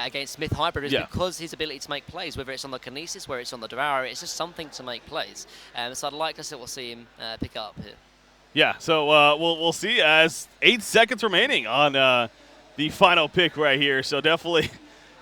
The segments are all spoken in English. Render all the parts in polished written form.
against Smith Hybrid is because his ability to make plays, whether it's on the Kinesis, whether it's on the Devour, it's just something to make plays. So I'd like to see him pick up here. Yeah, so we'll see as 8 seconds remaining on the final pick right here. So definitely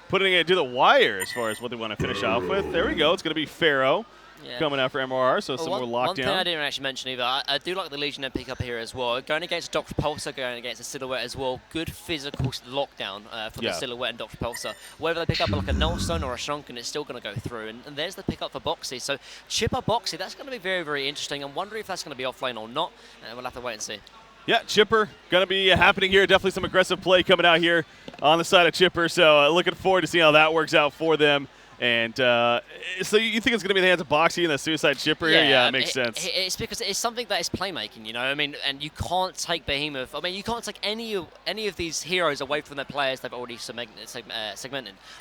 putting it to the wire as far as what they want to finish off with. There we go. It's going to be Pharaoh. Yeah. Coming out for MRR, so some more lockdown. One thing I didn't actually mention either, I do like the Legionnaire pick up here as well. Going against Dr. Pulsar, going against the Silhouette as well. Good physical lockdown for the Silhouette and Dr. Pulsar. Whether they pick up like a Nullstone or a Shrunken, it's still going to go through. And there's the pick up for Boxy. So Chipper Boxy, that's going to be very, very interesting. I'm wondering if that's going to be offlane or not. We'll have to wait and see. Yeah, Chipper going to be happening here. Definitely some aggressive play coming out here on the side of Chipper. So looking forward to seeing how that works out for them. And so you think it's going to be in the hands of Boxy and the Suicide Chipper? Yeah, it makes sense. It's because it's something that is playmaking, you know. I mean, and you can't take Behemoth. I mean, you can't take any of these heroes away from their players they've already segmented.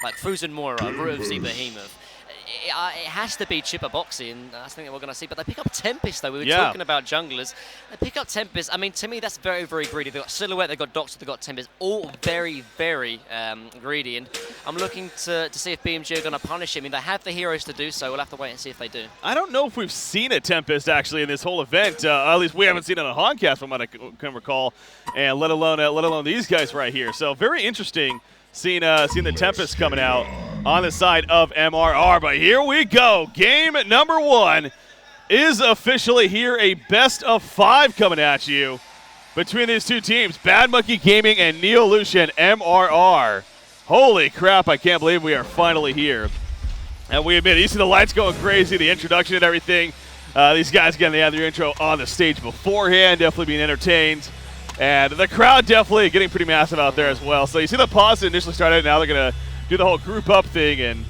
Like Fuzen Mora, Root of Z, Behemoth. It has to be Chipper Boxy, and that's something that we're going to see. But they pick up Tempest, though. We were talking about junglers. They pick up Tempest. I mean, to me, that's very, very greedy. They've got Silhouette, they've got Doctor, they've got Tempest. All very, very greedy. And I'm looking to see if BMG are going to punish him. I mean, they have the heroes to do so. We'll have to wait and see if they do. I don't know if we've seen a Tempest, actually, in this whole event. At least we haven't seen it on Honcast, from what I can recall. And let alone these guys right here. So very interesting. Seeing the Tempest coming out on the side of MRR. But here we go. Game number 1 is officially here. A best of 5 coming at you between these two teams. Bad Monkey Gaming and Neolution MRR. Holy crap, I can't believe we are finally here. And we admit, you see the lights going crazy, the introduction and everything. These guys, again, they had their intro on the stage beforehand, definitely being entertained. And the crowd definitely getting pretty massive out there as well. So you see the pause initially started. Now they're going to do the whole group up thing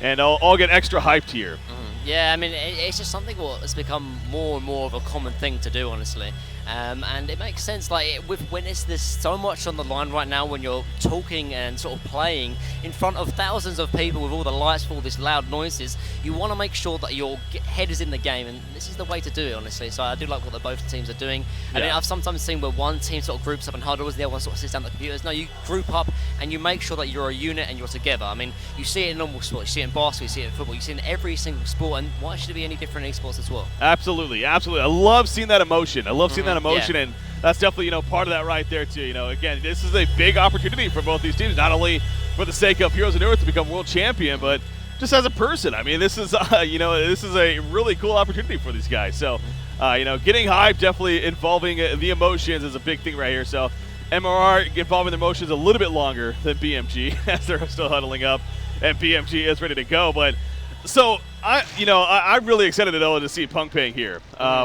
and all get extra hyped here. Yeah, I mean, it's just something that's become more and more of a common thing to do, honestly. And it makes sense, like, when there's so much on the line right now, when you're talking and sort of playing in front of thousands of people with all the lights, all these loud noises, you want to make sure that your head is in the game, and this is the way to do it, honestly. So I do like what both teams are doing. I mean, I've sometimes seen where one team sort of groups up and huddles, the other one sort of sits down at the computers. No, you group up and you make sure that you're a unit and you're together. I mean, you see it in normal sport, you see it in basketball, you see it in football, you see it in every single sport, and why should it be any different in esports as well? Absolutely, absolutely. I love seeing that emotion. I love seeing that emotion, and that's definitely, part of that right there too. Again, this is a big opportunity for both these teams, not only for the sake of Heroes of Newerth to become world champion, but just as a person. I mean, this is this is a really cool opportunity for these guys. So, getting hyped, definitely involving the emotions is a big thing right here. So, MRR involving the emotions a little bit longer than BMG as they're still huddling up, and BMG is ready to go. But so I'm really excited to see Punk Pang here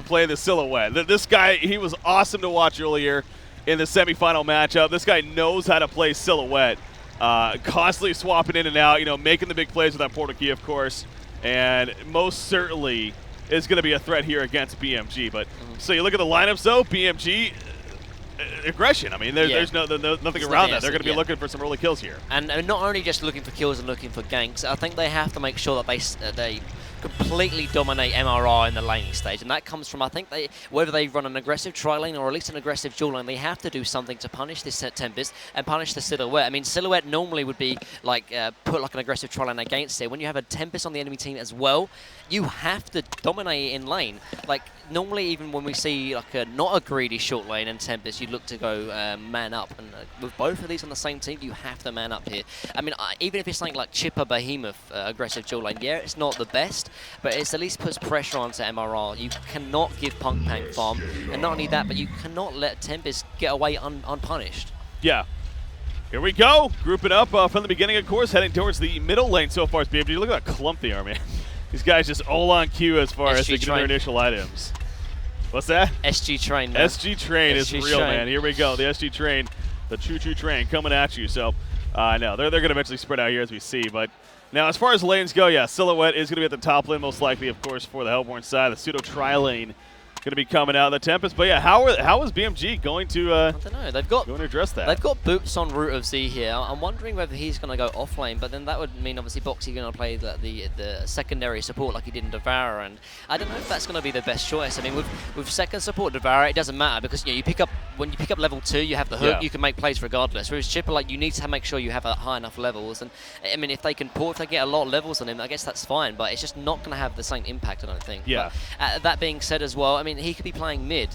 play the Silhouette. This guy, he was awesome to watch earlier in the semifinal matchup. This guy knows how to play Silhouette, constantly swapping in and out, making the big plays with that portal key, of course, and most certainly is going to be a threat here against BMG. But so you look at the lineups, though, BMG. Aggression. I mean, there's nothing around that. They're going to be looking for some early kills here. And not only just looking for kills and looking for ganks, I think they have to make sure that they completely dominate MRR in the laning stage, and that comes from, I think, whether they run an aggressive tri-lane or at least an aggressive dual lane, they have to do something to punish this Tempest and punish the Silhouette. I mean, Silhouette normally would be like put like an aggressive tri-lane against it. When you have a Tempest on the enemy team as well, you have to dominate in lane. Like, normally, even when we see like not a greedy short lane and Tempest, you look to go man up. And with both of these on the same team, you have to man up here. I mean, even if it's something like Chipper Behemoth aggressive dual lane, yeah, it's not the best, but it at least puts pressure onto MRR. You cannot give Punk Pang farm, and not only that, but you cannot let Tempest get away unpunished. Yeah. Here we go. Grouping up from the beginning, of course, heading towards the middle lane so far as BMG. Look at that clump they are, man. These guys just all on cue as far as they get their initial items. What's that? SG Train, man. SG Train is real, man. Here we go. The SG Train, the choo-choo train coming at you. So, no, they're going to eventually spread out here as we see. But now, as far as lanes go, yeah, Silhouette is going to be at the top lane, most likely, of course, for the Hellborn side. The pseudo tri-lane going to be coming out of the Tempest. But yeah, how is BMG going to I don't know. Going to address that? They've got Boots on Root of Z here. I'm wondering whether he's going to go off lane, but then that would mean obviously Boxy going to play the secondary support like he did in Devourer, and I don't know if that's going to be the best choice. I mean, with second support Devourer, it doesn't matter because you pick up when you pick up level 2, you have the hook, Yeah. you can make plays regardless. Whereas Chipper, like, you need to make sure you have high enough levels. And I mean, if they get a lot of levels on him, I guess that's fine. But it's just not going to have the same impact, I don't think. Yeah. But, that being said as well, I mean, he could be playing mid.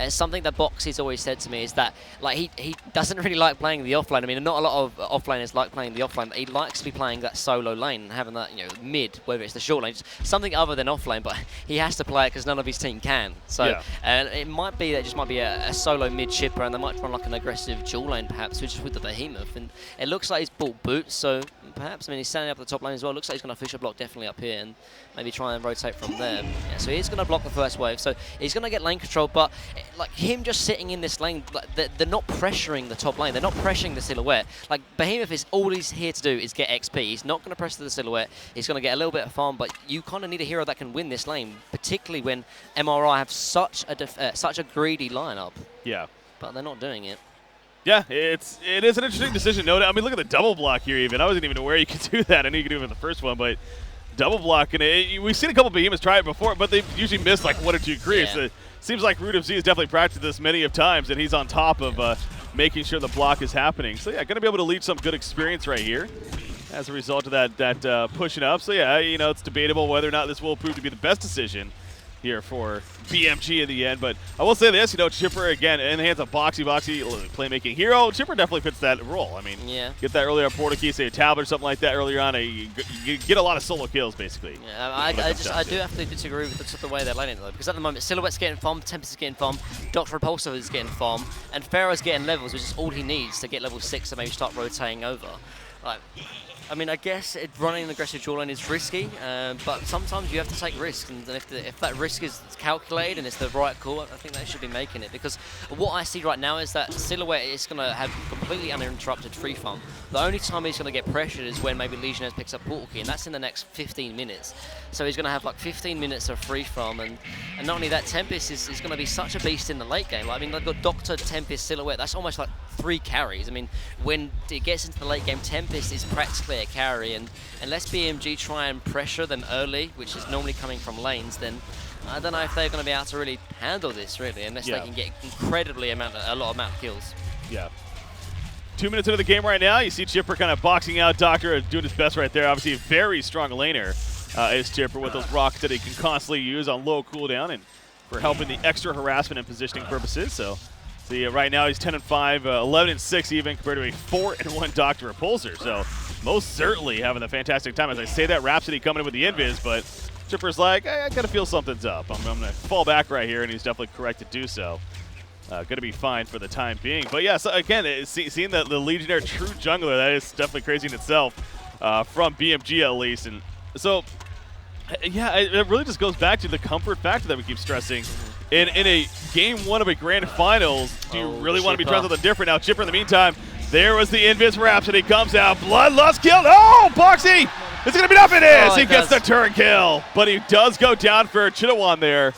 Something that Boxy's always said to me is that, like, he doesn't really like playing the offlane. I mean, not a lot of offlaners like playing the offlane, but he likes to be playing that solo lane and having that, mid, whether it's the short lane, just something other than offlane. But he has to play it because none of his team can. So it might be that just might be a solo mid Chipper, and they might run like an aggressive dual lane perhaps, which is with the Behemoth. And it looks like he's bought boots, so perhaps, I mean, he's standing up at the top lane as well. Looks like he's going to Fisher block definitely up here and maybe try and rotate from there. Yeah, so he's going to block the first wave. So he's going to get lane control, but like him just sitting in this lane, like, they're not pressuring the top lane. They're not pressuring the silhouette. Like Behemoth is all he's here to do is get XP. He's not going to press to the silhouette. He's going to get a little bit of farm, but you kind of need a hero that can win this lane, particularly when MRI have such a greedy lineup. Yeah. But they're not doing it. Yeah, it is an interesting decision. No, I mean, look at the double block here even. I wasn't even aware you could do that. I knew you could do it in the first one, but double block, and we've seen a couple of Behemoths try it before, but they've usually missed like 1 or 2 creeps. Yeah. It seems like Root of Z has definitely practiced this many of times, and he's on top of making sure the block is happening. So yeah, going to be able to lead some good experience right here as a result of that pushing up. So yeah, it's debatable whether or not this will prove to be the best decision here for BMG in the end. But I will say this, Chipper, again, in the hands of Boxy, playmaking hero. Chipper definitely fits that role. I mean, get that earlier on Portakey, say a tablet or something like that earlier on. You get a lot of solo kills, basically. Yeah, I do have to disagree with the way they're laning though, because at the moment, Silhouette's getting farmed, Tempest is getting farmed, Dr. Repulsor is getting farmed, and Pharaoh's getting levels, which is all he needs to get level 6 and maybe start rotating over. Like, I mean, I guess running an aggressive dual lane is risky, but sometimes you have to take risks, and if that risk is calculated and it's the right call, I think they should be making it. Because what I see right now is that Silhouette is going to have completely uninterrupted free farm. The only time he's going to get pressured is when maybe Legionnaires picks up Portal Key, and that's in the next 15 minutes. So he's going to have like 15 minutes of free farm, and not only that, Tempest is going to be such a beast in the late game. Like, I mean, they've got Doctor, Tempest, Silhouette. That's almost like 3 carries. I mean, when it gets into the late game, Tempest is practically a carry, and unless BMG try and pressure them early, which is normally coming from lanes, then I don't know if they're going to be able to really handle this, really, unless they can get a lot of kills. Yeah. 2 minutes into the game right now, you see Chipper kind of boxing out Doctor, doing his best right there. Obviously, a very strong laner is Chipper with those rocks that he can constantly use on low cooldown and for helping the extra harassment and positioning purposes. So see, right now he's 10-5, 11-6 even compared to a 4-1 Dr. Repulsor. So most certainly having a fantastic time. As I say that, Rhapsody coming in with the invis, but Chipper's like, I gotta feel something's up. I'm gonna fall back right here, and he's definitely correct to do so. Gonna be fine for the time being. But yeah, so again, seeing the Legionnaire true jungler, that is definitely crazy in itself, from BMG at least. And so, yeah, it really just goes back to the comfort factor that we keep stressing. In a game 1 of a grand finals, do you really want to be trying something different? Now, Chipper in the meantime, there was the invis Rhapsody, comes out, Bloodlust kill. Oh, Boxy! Is it going to be enough? It is! He gets the turn kill, but he does go down for Chitawan there.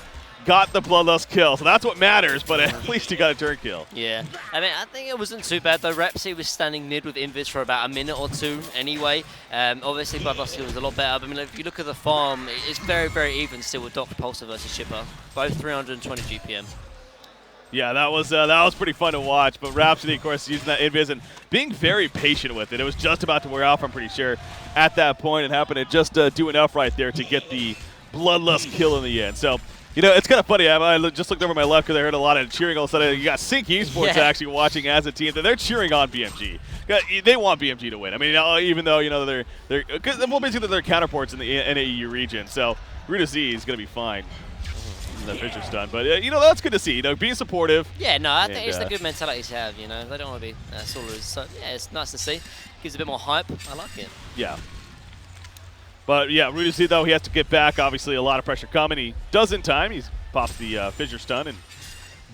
Got the Bloodlust kill, so that's what matters, but at least he got a turn kill. Yeah, I mean, I think it wasn't too bad, though. Rhapsody was standing mid with invis for about a minute or 2 anyway. Obviously, Bloodlust kill was a lot better, but I mean, if you look at the farm, it's very, very even still with Dr. Repulsor versus Chipper. Both 320 GPM. Yeah, that was pretty fun to watch, but Rhapsody, of course, using that invis and being very patient with it. It was just about to wear off, I'm pretty sure, at that point, and happened to just do enough right there to get the Bloodlust kill in the end. So, it's kind of funny. I just looked over my left because I heard a lot of cheering all of a sudden. You got Sync Esports actually watching as a team. They're cheering on BMG. They want BMG to win. I mean, even though, they're basically their counterparts in the NAEU region. So, Root Z is going to be fine. The Fisher stun, but that's good to see. Being supportive. Yeah, no, I think it's a good mentality to have. They don't want to be soloists. So yeah, it's nice to see. Gives a bit more hype. I like it. Yeah. But yeah, Root Z though, he has to get back. Obviously, a lot of pressure coming. He does in time. He pops the Fissure stun and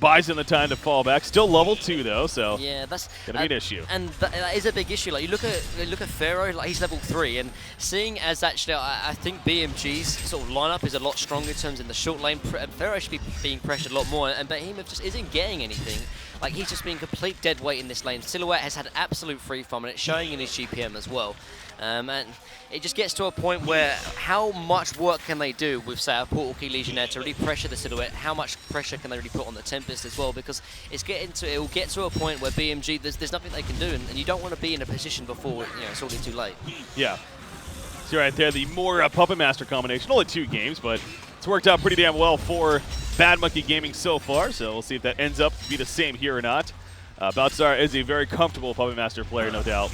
buys him the time to fall back. Still level 2 though, so yeah, that's gonna be an issue. And that is a big issue. Like you look at Pharaoh, like he's level 3, and seeing as actually I think BMG's sort of lineup is a lot stronger in terms in the short lane. Pharaoh should be being pressured a lot more, and Behemoth just isn't getting anything. like he's just been complete dead weight in this lane. Silhouette has had absolute free farm, and it's showing in his GPM as well. And it just gets to a point where how much work can they do with, say, a Portal Key Legionnaire to really pressure the Silhouette? How much pressure can they really put on the Tempest as well? Because it will get to a point where BMG, there's nothing they can do, and you don't want to be in a position before it's already too late. Yeah. So right there, the more Puppet Master combination. Only 2 games, but it's worked out pretty damn well for Bad Monkey Gaming so far. So we'll see if that ends up to be the same here or not. Baltzar is a very comfortable Puppet Master player, no doubt.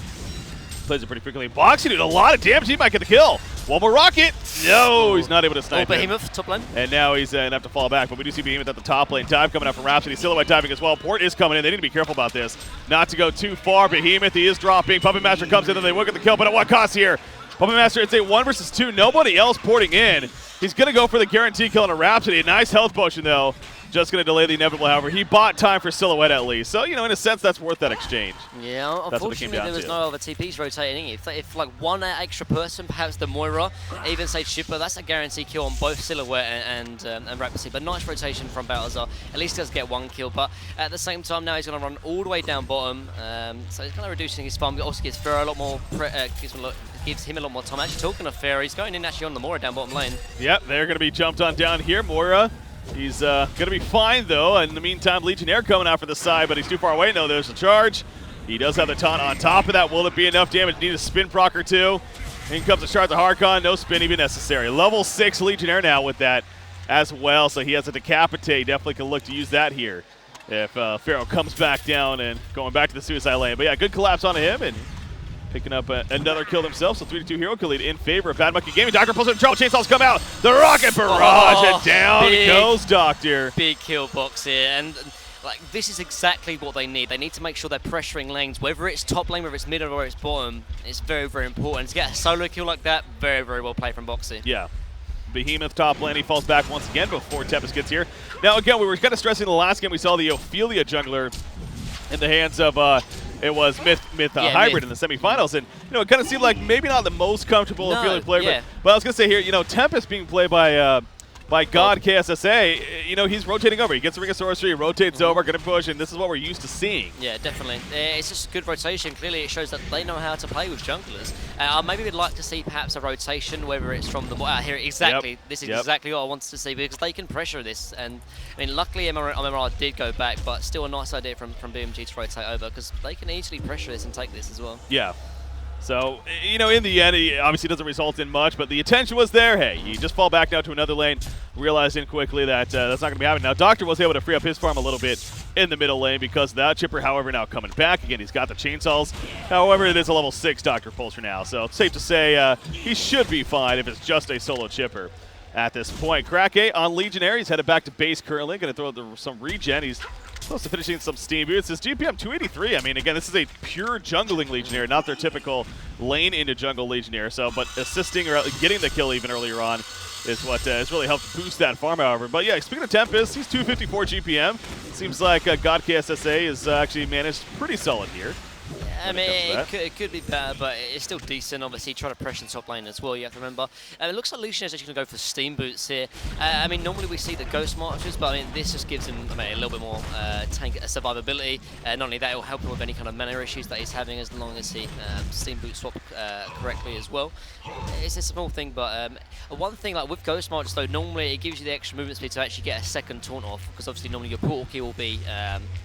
Plays it pretty frequently. Boxy did a lot of damage. He might get the kill. One more rocket. No, he's not able to snipe him. Behemoth, top lane. And now he's going to have to fall back. But we do see Behemoth at the top lane. Dive coming up from Rhapsody. Silhouette diving as well. Port is coming in. They need to be careful about this. Not to go too far. Behemoth, he is dropping. Puppet Master comes in and they will get the kill. But at what cost here? Puppet Master, it's a 1 versus 2. Nobody else porting in. He's going to go for the guarantee kill on a Rhapsody. A nice health potion, though. Just going to delay the inevitable, however. He bought time for Silhouette at least. So, in a sense, that's worth that exchange. Yeah, unfortunately, there was no other TPs rotating. If like one extra person, perhaps the Moira, even say Chipper, that's a guaranteed kill on both Silhouette and Rhapsody. But nice rotation from Baltzar. At least he does get 1 kill. But at the same time, now he's going to run all the way down bottom. So he's kind of reducing his farm. It also gives Pharaoh a lot more, gives him a lot more time. Actually, talking of Pharaoh, he's going in actually on the Moira down bottom lane. Yep, they're going to be jumped on down here. Moira. He's going to be fine, though. In the meantime, Legionnaire coming out for the side, but he's too far away. No, there's a charge. He does have the taunt on top of that. Will it be enough damage? Need a spin proc or 2. In comes the Shards of Harkon. No spin even necessary. Level 6 Legionnaire now with that as well, so he has a decapitate. Definitely can look to use that here if Pharaoh comes back down and going back to the suicide lane. But yeah, good collapse on him and picking up another kill himself. So 3-2 hero kill lead in favor of Bad Monkey Gaming. Doctor pulls in trouble. Chainsaws come out. The rocket barrage and down goes Doctor. Big kill box here. And like this is exactly what they need. They need to make sure they're pressuring lanes, whether it's top lane, whether it's mid, or whether it's bottom. It's very, very important. To get a solo kill like that, very, very well played from Boxy. Yeah. Behemoth top lane. He falls back once again before Tempest gets here. Now, again, we were kind of stressing the last game. We saw the Ophelia jungler in the hands of it was Myth Hybrid in the semifinals, and it kind of seemed like maybe not the most comfortable Ophelia player, but I was gonna say here, Tempest being played by God KSSA, he's rotating over. He gets the Ring of Sorcery, rotates over, gonna push, and this is what we're used to seeing. Yeah, definitely. It's just good rotation. Clearly, it shows that they know how to play with junglers. Maybe we'd like to see perhaps a rotation, whether it's from the here exactly. Yep. This is exactly what I wanted to see because they can pressure this. And I mean, luckily MRR did go back, but still a nice idea from BMG to rotate over because they can easily pressure this and take this as well. Yeah. So, in the end, it obviously doesn't result in much, but the attention was there. Hey, you just fall back now to another lane, realizing quickly that that's not going to be happening. Now, Doctor was able to free up his farm a little bit in the middle lane because of that. Chipper, however, now coming back. Again, he's got the chainsaws. However, it is a level 6 Doctor Pulsar now, so it's safe to say he should be fine if it's just a solo Chipper at this point. Krake on Legionnaire. He's headed back to base currently. Going to throw some regen. He's close to finishing some steam boots. His GPM 283. I mean, again, this is a pure jungling Legionnaire, not their typical lane into jungle Legionnaire. So, but assisting or getting the kill even earlier on is what has really helped boost that farm, however. But yeah, speaking of Tempest, he's 254 GPM. Seems like God KSSA has actually managed pretty solid here. I mean, it could be better, but it's still decent. Obviously, try to pressure the top lane as well, you have to remember. It looks like Lucian is actually going to go for Steam Boots here. I mean, normally we see the Ghost Marchers, but I mean, this just gives him a little bit more tank survivability. Not only that, it will help him with any kind of mana issues that he's having as long as he Steam Boot swap correctly as well. It's a small thing, but one thing, like with Ghost Marchers, though, normally it gives you the extra movement speed to actually get a second taunt off, because obviously normally your portal key will be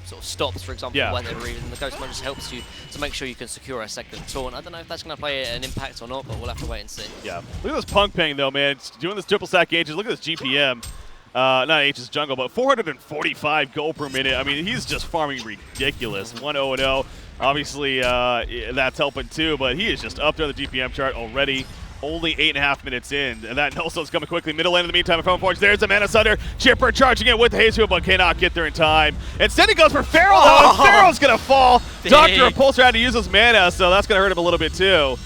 sort of stops, for example, for whatever reason. The Ghost Marchers helps you to make sure you can secure a second taunt. I don't know if that's going to play an impact or not, but we'll have to wait and see. Yeah. Look at this Punk Ping, though, man. It's doing this triple stack H's. Look at this GPM. Not H's jungle, but 445 gold per minute. I mean, he's just farming ridiculous. 1-0-0. Obviously, that's helping too, but he is just up there on the GPM chart already. Only 8.5 minutes in, and that Nullstone's coming quickly. Middle lane in the meantime, Phone Forge. There's a Mana Sunder. Chipper charging it with the Haze Wheel, but cannot get there in time. Instead, he goes for Pharaoh, though, and Pharaoh's going to fall. Dang. Dr. Repulsor had to use his mana, so that's going to hurt him a little bit, too.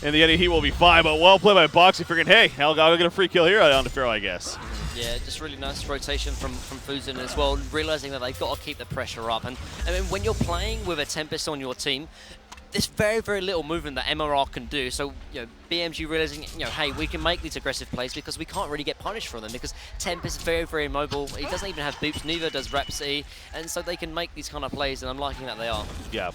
In the end, he will be fine, but well played by Boxy, figuring, hey, I'll get a free kill here on the Pharaoh, I guess. Yeah, just really nice rotation from Fuzin as well, realizing that they've got to keep the pressure up. And I mean, when you're playing with a Tempest on your team, there's very, very little movement that MRR can do. So, BMG realizing, hey, we can make these aggressive plays because we can't really get punished for them because Tempest is very, very mobile. He doesn't even have boops, neither does Rhapsody, and so they can make these kind of plays, and I'm liking that they are. Yeah.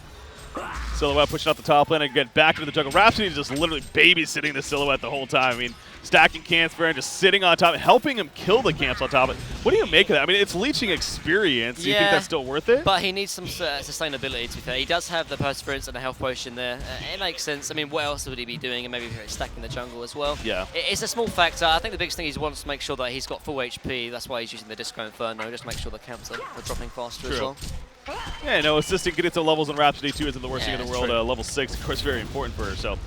Silhouette pushing up the top lane and get back into the jungle. Rhapsody is just literally babysitting the Silhouette the whole time. I mean, stacking camps for him, just sitting on top, helping him kill the camps on top of it. What do you make of that? I mean, it's leeching experience. Do you think that's still worth it? But he needs some sustainability, to be fair. He does have the Perseverance and the health potion there. It makes sense. I mean, what else would he be doing? And maybe stacking the jungle as well. Yeah. It's a small factor. I think the biggest thing is he wants to make sure that he's got full HP. That's why he's using the Disco Inferno, just to make sure the camps are dropping faster as well. Yeah, no, assisting get into levels on Rhapsody too isn't the worst thing in the world. Level 6, of course, very important for her. So,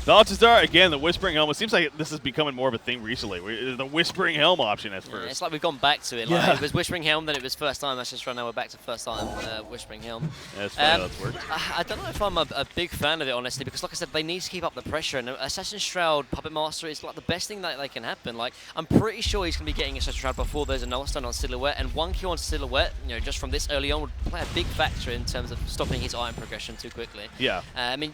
Balthazar, again, the Whispering Helm. It seems like this is becoming more of a thing recently. The Whispering Helm option at first. It's like we've gone back to it. Like, it was Whispering Helm, then it was first time. That's just right now we're back to first time Whispering Helm. Yeah, it's funny how that's worked. I don't know if I'm a big fan of it, honestly, because like I said, they need to keep up the pressure. And Assassin's Shroud Puppet Master is like the best thing that can happen. Like, I'm pretty sure he's going to be getting Assassin's Shroud before there's a Nullstone on Silhouette, and 1 kill on Silhouette, just from this early on, would play a big factor in terms of stopping his iron progression too quickly. Yeah. I mean,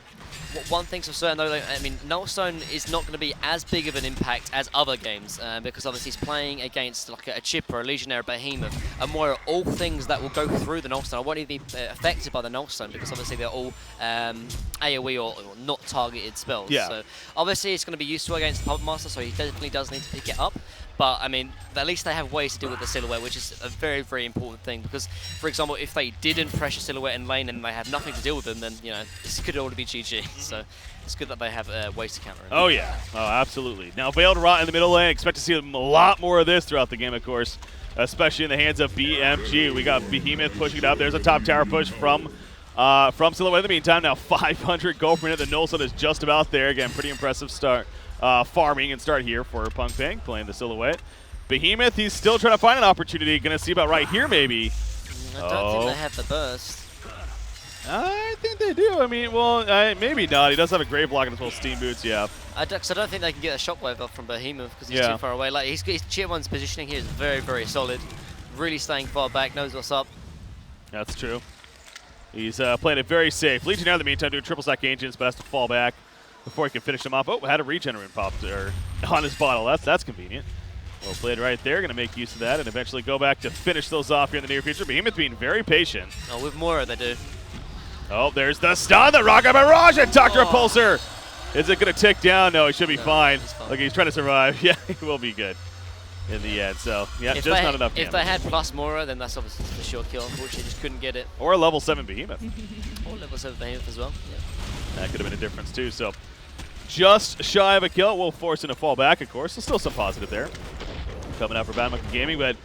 one thing's for certain though, I mean, Nullstone is not going to be as big of an impact as other games because obviously he's playing against like a Chipper, a Legionnaire, a Behemoth, and more all things that will go through the Nullstone. I won't even be affected by the Nullstone because obviously they're all AoE or not targeted spells. Yeah. So obviously it's going to be useful against the Puppet Master, so he definitely does need to pick it up. But, I mean, at least they have ways to deal with the Silhouette, which is a very, very important thing. Because, for example, if they didn't pressure Silhouette in lane and they had nothing to deal with them, then, this could already be GG. So it's good that they have ways to counter it. Oh, yeah. Oh, absolutely. Now, Veiled Rot in the middle lane. Expect to see a lot more of this throughout the game, of course, especially in the hands of BMG. We got Behemoth pushing it up. There's a top tower push from Silhouette. In the meantime, now 500 gold per minute. The Nullstone is just about there. Again, pretty impressive start. Farming and start here for Punk Pang playing the Silhouette. Behemoth, he's still trying to find an opportunity. Going to see about right here, maybe. I don't think they have the burst. I think they do. I mean, well, maybe not. He does have a Grave Block and as well as Steam Boots, yeah. Cause I don't think they can get a Shockwave off from Behemoth because he's too far away. Like his Tier 1's positioning here is very, very solid. Really staying far back, knows what's up. That's true. He's playing it very safe. Legionnaire in the meantime doing triple stack Ancients, but has to fall back before he can finish him off. Oh, had a regenerate pop there on his bottle. That's convenient. Well played right there. Going to make use of that and eventually go back to finish those off here in the near future. Behemoth being very patient. Oh, with Mora they do. Oh, there's the stun. The Rocket Barrage and Dr. Repulsor. Is it going to tick down? No, he should be fine. Look, he's trying to survive. Yeah, he will be good in the end. So, yeah, just not enough damage. If they had plus Mora, then that's obviously the sure kill. Unfortunately, just couldn't get it. Or a level 7 Behemoth. Or level 7 Behemoth as well. Yeah. That could have been a difference, too. So, just shy of a kill. Will force him to fall back, of course. So still some positive there. Coming out for Bad Monkey Gaming. But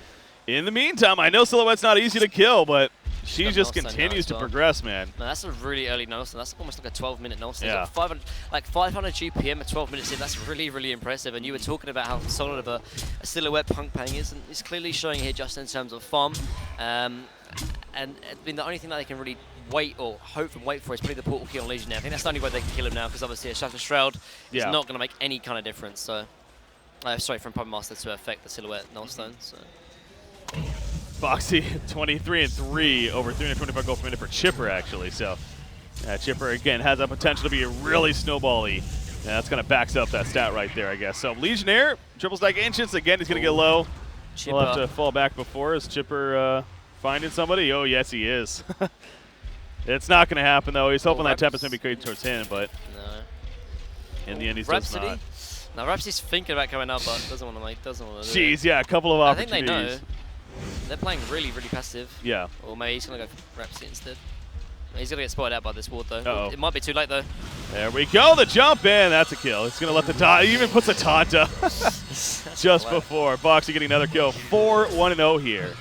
in the meantime, I know Silhouette's not easy to kill, but she just continues to progress, man. No, that's a really early Nullstone. That's almost like a 12-minute Nullstone. Yeah. 500 GPM at 12 minutes in. That's really, really impressive. And you were talking about how solid of a Silhouette Punk Pang is, and it's clearly showing here just in terms of farm. And I mean, the only thing that they can really wait or hope and wait for is probably the portal key on Legionnaire. I think that's the only way they can kill him now, because obviously a Shattered Shroud is not going to make any kind of difference. So, sorry, from Puppet Master to affect the Silhouette Nullstone. So. Foxy 23-3 over 325 gold per minute for Chipper, actually. So Chipper again has that potential to be really snowbally. And that's kind of backs up that stat right there, I guess. So Legionnaire, triple stack Ancients again. He's gonna get low. He'll have to fall back before. Is Chipper finding somebody? Oh yes, he is. It's not gonna happen though. He's hoping that Tempest maybe created towards him, but no. In the end, he does not. Now Rhapsody's thinking about coming up, but doesn't want to make. Doesn't want to. Jeez, yeah, a couple of opportunities. I think they know. They're playing really, really passive. Yeah. Or maybe he's going to go for Rhapsody instead. He's going to get spotted out by this ward, though. Uh-oh. It might be too late, though. There we go. The jump in. That's a kill. He's going to let the taunt. He even puts a taunt up just before. Boxy getting another kill. 4-1-0 here.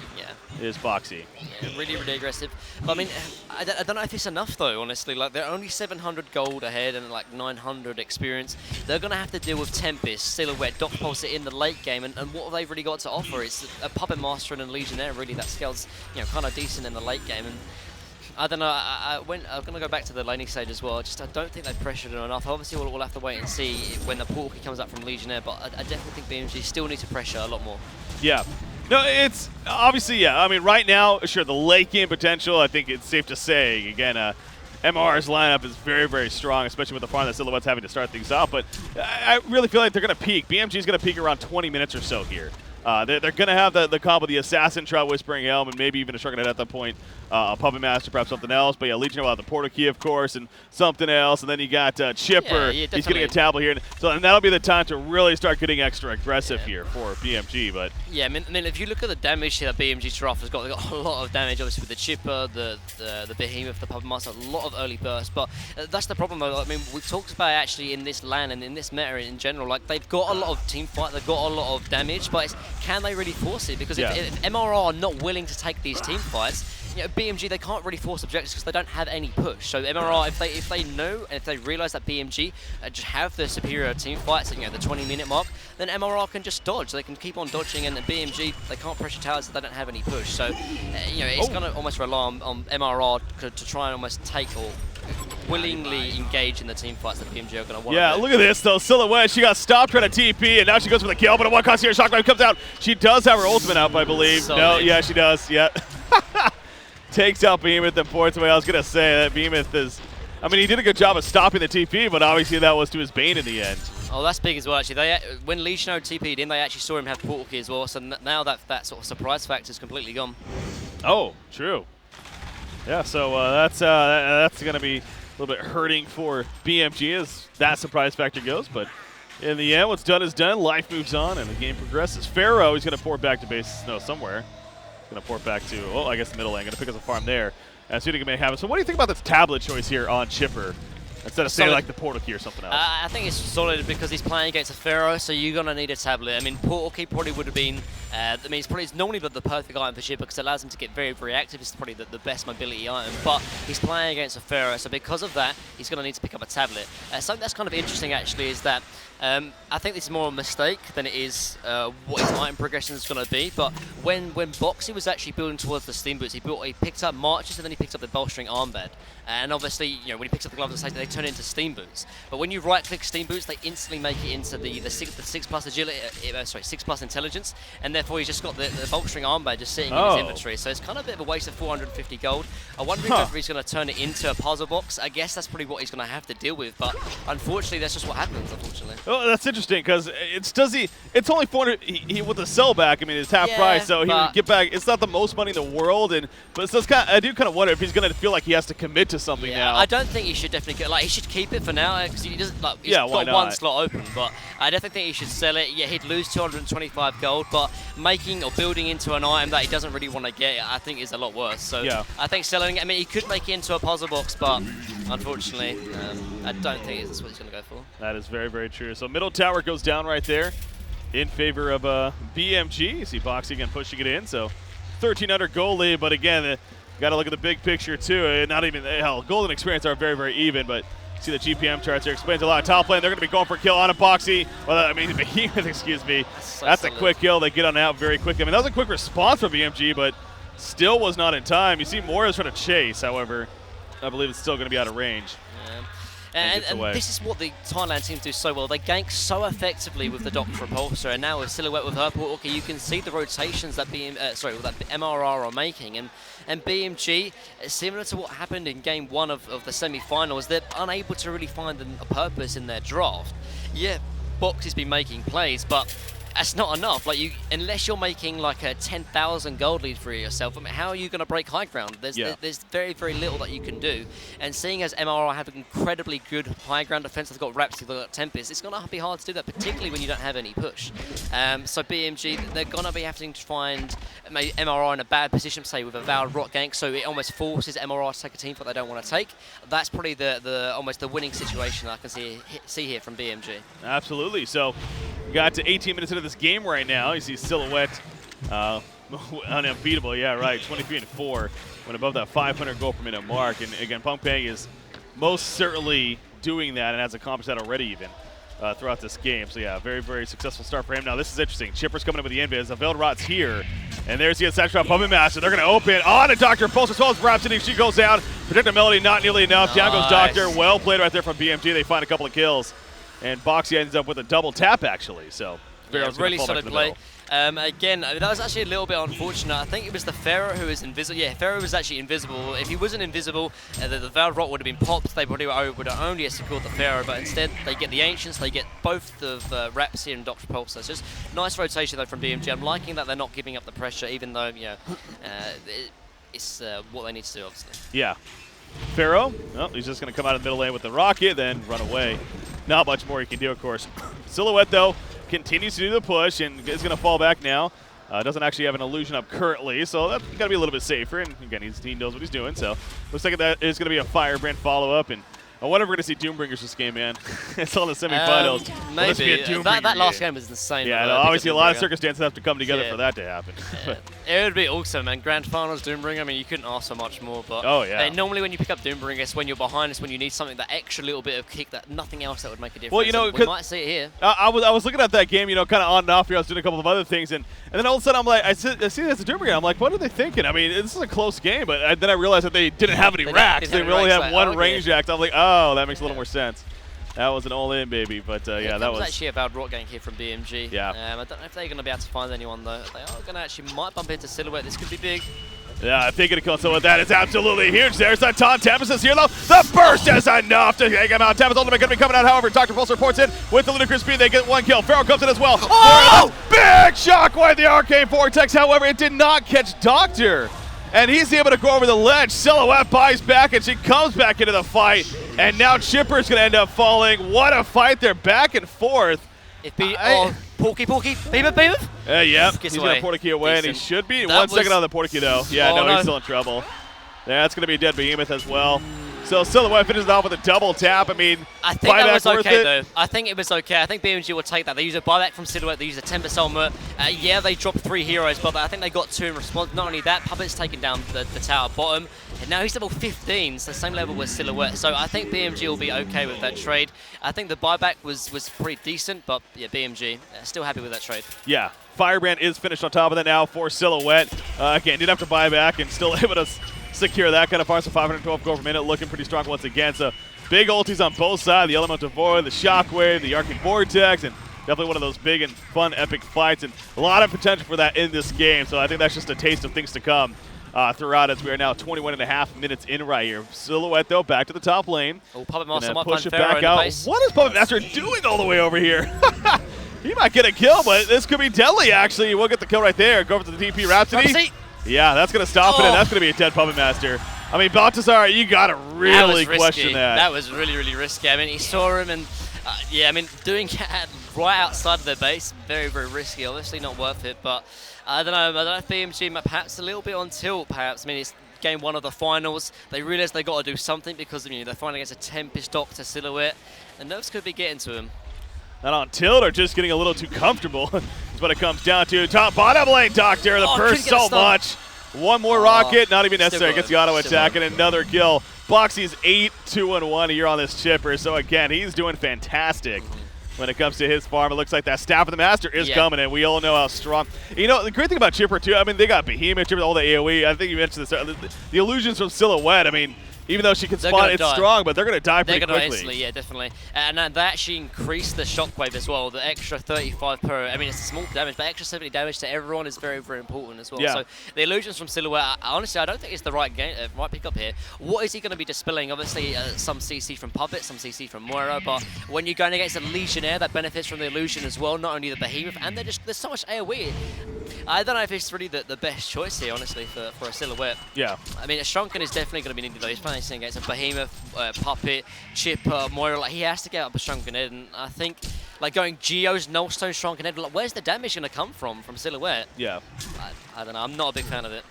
Is Boxy. Yeah, really, really aggressive. But I mean, I don't know if it's enough though, honestly. Like, they're only 700 gold ahead and like 900 experience. They're going to have to deal with Tempest, Silhouette, Dr. Pulse in the late game, and what have they really got to offer? It's a Puppet Master and a Legionnaire, really, that scales, kind of decent in the late game. And I don't know, I'm going to go back to the laning stage as well. I don't think they've pressured him enough. Obviously, we'll have to wait and see when the portal key comes up from Legionnaire, but I definitely think BMG still need to pressure a lot more. Yeah. No, it's obviously, yeah. I mean, right now, sure, the late game potential, I think it's safe to say, again, MRR's lineup is very, very strong, especially with the farm that Silhouette's having to start things off. But I really feel like they're going to peak. BMG's going to peak around 20 minutes or so here. They're going to have the combo, the Assassin, Trout, Whispering Helm, and maybe even a Sharknet at that point, a Puppet Master, perhaps something else. But yeah, Legion will have the Portal Key, of course, and something else. And then you got Chipper. Yeah, he's getting a tablet here. And that'll be the time to really start getting extra aggressive here for BMG. But yeah, I mean, if you look at the damage here that BMG Giraffe has got, they've got a lot of damage, obviously, with the Chipper, the Behemoth, the Puppet Master, a lot of early bursts. But that's the problem, though. I mean, we've talked about actually in this LAN and in this meta in general, like, they've got a lot of team fight, they've got a lot of damage, but can they really force it? Because if MRR are not willing to take these team fights, you know, BMG, they can't really force objectives because they don't have any push. So MRR, if they know and if they realize that BMG just have the superior team fights, you know, the 20-minute mark, then MRR can just dodge. They can keep on dodging, and BMG, they can't pressure towers if they don't have any push. So, you know, it's going to almost rely on MRR to try and almost take or willingly engage in the team fights that BMG are going to want. Yeah, look at this though. Silhouette, she got stopped trying to TP, and now she goes for the kill, but a one-cost here. Shockwave comes out. She does have her ultimate up, I believe. So no, yeah, she does. Yeah. Takes out Behemoth and ports away. I was going to say that Behemoth is, I mean, he did a good job of stopping the TP, but obviously that was to his bane in the end. Oh, that's big as well, actually. When Legionnaire TP'd in, they actually saw him have Portal Key as well, so now that sort of surprise factor is completely gone. Oh, true. Yeah, so that's going to be a little bit hurting for BMG as that surprise factor goes, but in the end, what's done is done. Life moves on, and the game progresses. Pharaoh, he's going to port back to base, no, somewhere. He's going to port back to, well, I guess the middle lane. Going to pick up a farm there. And Sudik may have it. So what do you think about this tablet choice here on Chipper? Instead of, say, like the Portal Key or something else. I think it's solid because he's playing against a Pharaoh, so you're going to need a tablet. I mean, Portal Key probably would have been, I mean, it's normally the perfect item for Chipper because it allows him to get very, very active. It's probably the best mobility item, but he's playing against a Pharaoh, so because of that, he's going to need to pick up a tablet. Something that's kind of interesting, actually, is that I think this is more a mistake than it is what his item progression is going to be, but when Boxy was actually building towards the Steam Boots, he picked up Marches and then he picked up the Bowstring Armband. And obviously, you know, when he picks up the gloves and they turn into Steam Boots. But when you right-click Steam Boots, they instantly make it into the 6+ agility, 6+ intelligence, and therefore he's just got the Bowstring Armband just sitting in his inventory. So it's kind of a bit of a waste of 450 gold. I wonder if he's going to turn it into a puzzle box. I guess that's probably what he's going to have to deal with. But unfortunately, that's just what happens. Unfortunately. Oh, that's interesting because it's only 400. He with the sell back. I mean, it's half price, so he would get back. It's not the most money in the world, but so I do kind of wonder if he's going to feel like he has to commit to something now. I don't think he should definitely he should keep it for now because he doesn't he's got one slot open. But I definitely think he should sell it. Yeah, he'd lose 225 gold, but making or building into an item that he doesn't really want to get, I think is a lot worse. So I think selling. I mean, he could make it into a puzzle box, but unfortunately, I don't think that's what he's going to go for. That is very, very true. So middle tower goes down right there in favor of BMG. You see Boxy again pushing it in. So 1,300 gold lead, but again, got to look at the big picture too. Not even, hell, gold and experience are very, very even, but see the GPM charts there. Explains a lot. Top lane, they're going to be going for a kill on a Boxy. Well, I mean, Behemoth, excuse me. That's a quick kill. They get on out very quickly. I mean, that was a quick response from BMG, but still was not in time. You see Moira's trying to chase, however, I believe it's still going to be out of range. And this is what the Thailand teams do so well. They gank so effectively with the Doctor Repulsor, and now with Silhouette with her Portal Key, you can see the rotations that that MRR are making. And BMG, similar to what happened in Game 1 of the semi-finals, they're unable to really find a purpose in their draft. Yeah, Boxy's been making plays, but that's not enough. Like, unless you're making like a 10,000 gold lead for yourself, I mean, how are you going to break high ground? There's very, very little that you can do. And seeing as MRR have incredibly good high ground defense, they've got Rhapsody, they've got Tempest, it's going to be hard to do that, particularly when you don't have any push. So BMG, they're going to be having to find maybe MRR in a bad position, say with a Vowed Rot gank, so it almost forces MRR to take a team fight they don't want to take. That's probably almost the winning situation I can see here from BMG. Absolutely. So we got to 18 minutes into this game right now. You see Silhouette unbeatable. Yeah, right. 23-4. Went above that 500 goal per minute mark. And again, Punk Pang is most certainly doing that and has accomplished that already even throughout this game. So yeah, very, very successful start for him. Now this is interesting. Chipper's coming in with the invis. The Veiled Rot's here. And there's the Ancestral Puppet Master. They're going to open on a Dr. Pulse as well as Rhapsody. She goes down. Protective Melody not nearly enough. Down goes Doctor. Well played right there from BMG. They find a couple of kills. And Boxy ends up with a double tap, actually. So really solid play. Again, that was actually a little bit unfortunate. I think it was the Pharaoh who was invisible. Yeah, Pharaoh was actually invisible. If he wasn't invisible, the Veiled Rot would have been popped. They probably would have only secured the Pharaoh, but instead they get the Ancients, they get both of Rapsy and Dr. Pulse. So it's just nice rotation though from BMG. I'm liking that they're not giving up the pressure, even though it's what they need to do, obviously. Yeah. Pharaoh, well, he's just going to come out of the middle lane with the rocket, then run away. Not much more he can do, of course. Silhouette, though, continues to do the push and is going to fall back now. Doesn't actually have an illusion up currently, so that's got to be a little bit safer. And again, he knows what he's doing, so looks like that is going to be a Firebrand follow-up. And I wonder if we're going to see Doombringers this game, man. It's all the semifinals. Maybe. That last game was insane. Yeah, no, obviously a lot of circumstances have to come together for that to happen. It would be awesome, man. Grand Finals, Doombringer, I mean, you couldn't ask for much more. But normally when you pick up Doombringer, it's when you're behind, it's when you need something, that extra little bit of kick, that nothing else that would make a difference. Well, you know, we might see it here. I was looking at that game, you know, kind of on and off here. I was doing a couple of other things, and then all of a sudden I'm like, I see this as a Doombringer. I'm like, what are they thinking? I mean, this is a close game, but then I realized that they didn't have any racks. They only have one range rack. I'm like, oh, that makes a little more sense. That was an all-in, baby. But, yeah, that was actually a Veiled Rot gank here from BMG. Yeah. I don't know if they're going to be able to find anyone, though. They are going to actually might bump into Silhouette. This could be big. Yeah, I think it comes with that. It's absolutely huge. There's that taunt. Tempest is here, though. The burst is enough to take him out. Tempest ultimate going to be coming out, however. Dr. Pulse reports in with the ludicrous speed. They get one kill. Pharaoh comes in as well. Oh! Big shockwave, the Arcane Vortex. However, it did not catch Doctor. And he's able to go over the ledge. Silhouette buys back, and she comes back into the fight. And now Chipper's going to end up falling. What a fight. They're back and forth. Porky, Beamer. Yep, he's going to Portkey away, and he should be. 1 second on the Portkey, though. Yeah, no, he's still in trouble. Yeah, that's going to be a dead Behemoth as well. So Silhouette finishes off with a double tap. I mean, I think that was okay, though. I think it was okay. I think BMG will take that. They use a buyback from Silhouette. They use a Tempest Ultimate. Yeah, they dropped 3 heroes, but I think they got 2 in response. Not only that, Puppet's taken down the tower bottom. And now he's level 15, so the same level as Silhouette. So I think BMG will be okay with that trade. I think the buyback was pretty decent, but yeah, BMG still happy with that trade. Yeah, Firebrand is finished on top of that now for Silhouette. Again, didn't have to buy back and still able to secure that kind of far. So 512 gold per minute, looking pretty strong once again. So big ultis on both sides, the Elemental Void, the Shockwave, the Arcane Vortex, and definitely one of those big and fun epic fights, and a lot of potential for that in this game. So I think that's just a taste of things to come throughout, as we are now 21.5 minutes in right here. Silhouette, though, back to the top lane. Oh, Puppet Master might push find it Pharaoh back out. What is Puppet Master doing all the way over here? He might get a kill, but this could be deadly, actually. We'll get the kill right there. Go over to the DP Rhapsody. Yeah, that's going to stop it, and that's going to be a dead Puppet Master. I mean, Baltazar, you got to really question that. That was really, really risky. I mean, he saw him, and yeah, I mean, doing it right outside of their base, very, very risky. Obviously not worth it, but I don't know if BMG perhaps a little bit on tilt, perhaps. I mean, it's game 1 of the finals. They realize they got to do something because they're fighting against a Tempest Doctor Silhouette. The nerves could be getting to him. Not on tilt, or just getting a little too comfortable is what it comes down to. Top bottom lane, Doctor, the burst so much. One more rocket, not even necessary. Gets the auto attack and another kill. Boxy's 8-2-1 here on this Chipper. So again, he's doing fantastic when it comes to his farm. It looks like that Staff of the Master is coming, and we all know how strong. You know, the great thing about Chipper, too, I mean, they got Behemoth, Chipper, all the AoE. I think you mentioned this. The illusions from Silhouette, I mean, even though she can spawn, it's strong, but they're going to die pretty quickly. Instantly, yeah, definitely. And they actually increased the shockwave as well, the extra 35 per. I mean, it's a small damage, but extra 70 damage to everyone is very, very important as well. Yeah. So the illusions from Silhouette, honestly, I don't think it's the right pickup here. What is he going to be dispelling? Obviously, some CC from Puppet, some CC from Moira, but when you're going against a Legionnaire, that benefits from the illusion as well, not only the Behemoth, and there's so much AoE. I don't know if it's really the best choice here, honestly, for a Silhouette. Yeah. I mean, a Shrunken is definitely going to be needed, though. He's playing against a Behemoth, Puppet, Chipper, Moira. Like, he has to get up a Shrunken Head, and I think, like, going Geos, Nullstone, Shrunken Head, like, where's the damage going to come from Silhouette? Yeah. I don't know. I'm not a big fan of it.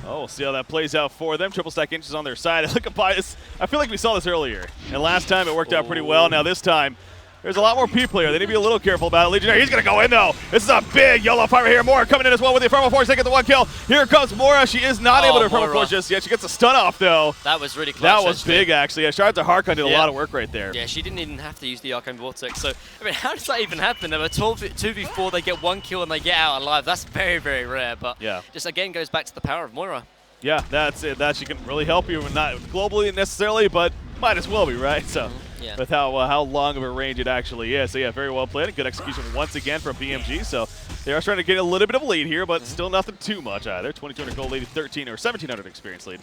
Oh, we'll see how that plays out for them. Triple stack inches on their side. Look at bias. I feel like we saw this earlier, and last time it worked out pretty well. Now this time, there's a lot more people here. They need to be a little careful about it. Legionnaire, he's going to go in, though. This is a big yellow fire here. Moira coming in as well with the Ephemeral Force. They get the 1 kill. Here comes Moira. She is not able to Ephemeral Force just yet. She gets a stun off, though. That was really close. That was big, actually. Yeah, shout out to Harkon, did a lot of work right there. Yeah, she didn't even have to use the Arcane Vortex. So, I mean, how does that even happen? They were 2v4, they get 1 kill, and they get out alive. That's very, very rare. But just, again, goes back to the power of Moira. Yeah, that's it. That she can really help you, not globally necessarily, but might as well be, right? So Yeah. with how long of a range it actually is. So yeah, very well played. Good execution once again from BMG. So they are trying to get a little bit of a lead here, but still nothing too much either. 2,200 gold lead, 13 or 1,700 experience lead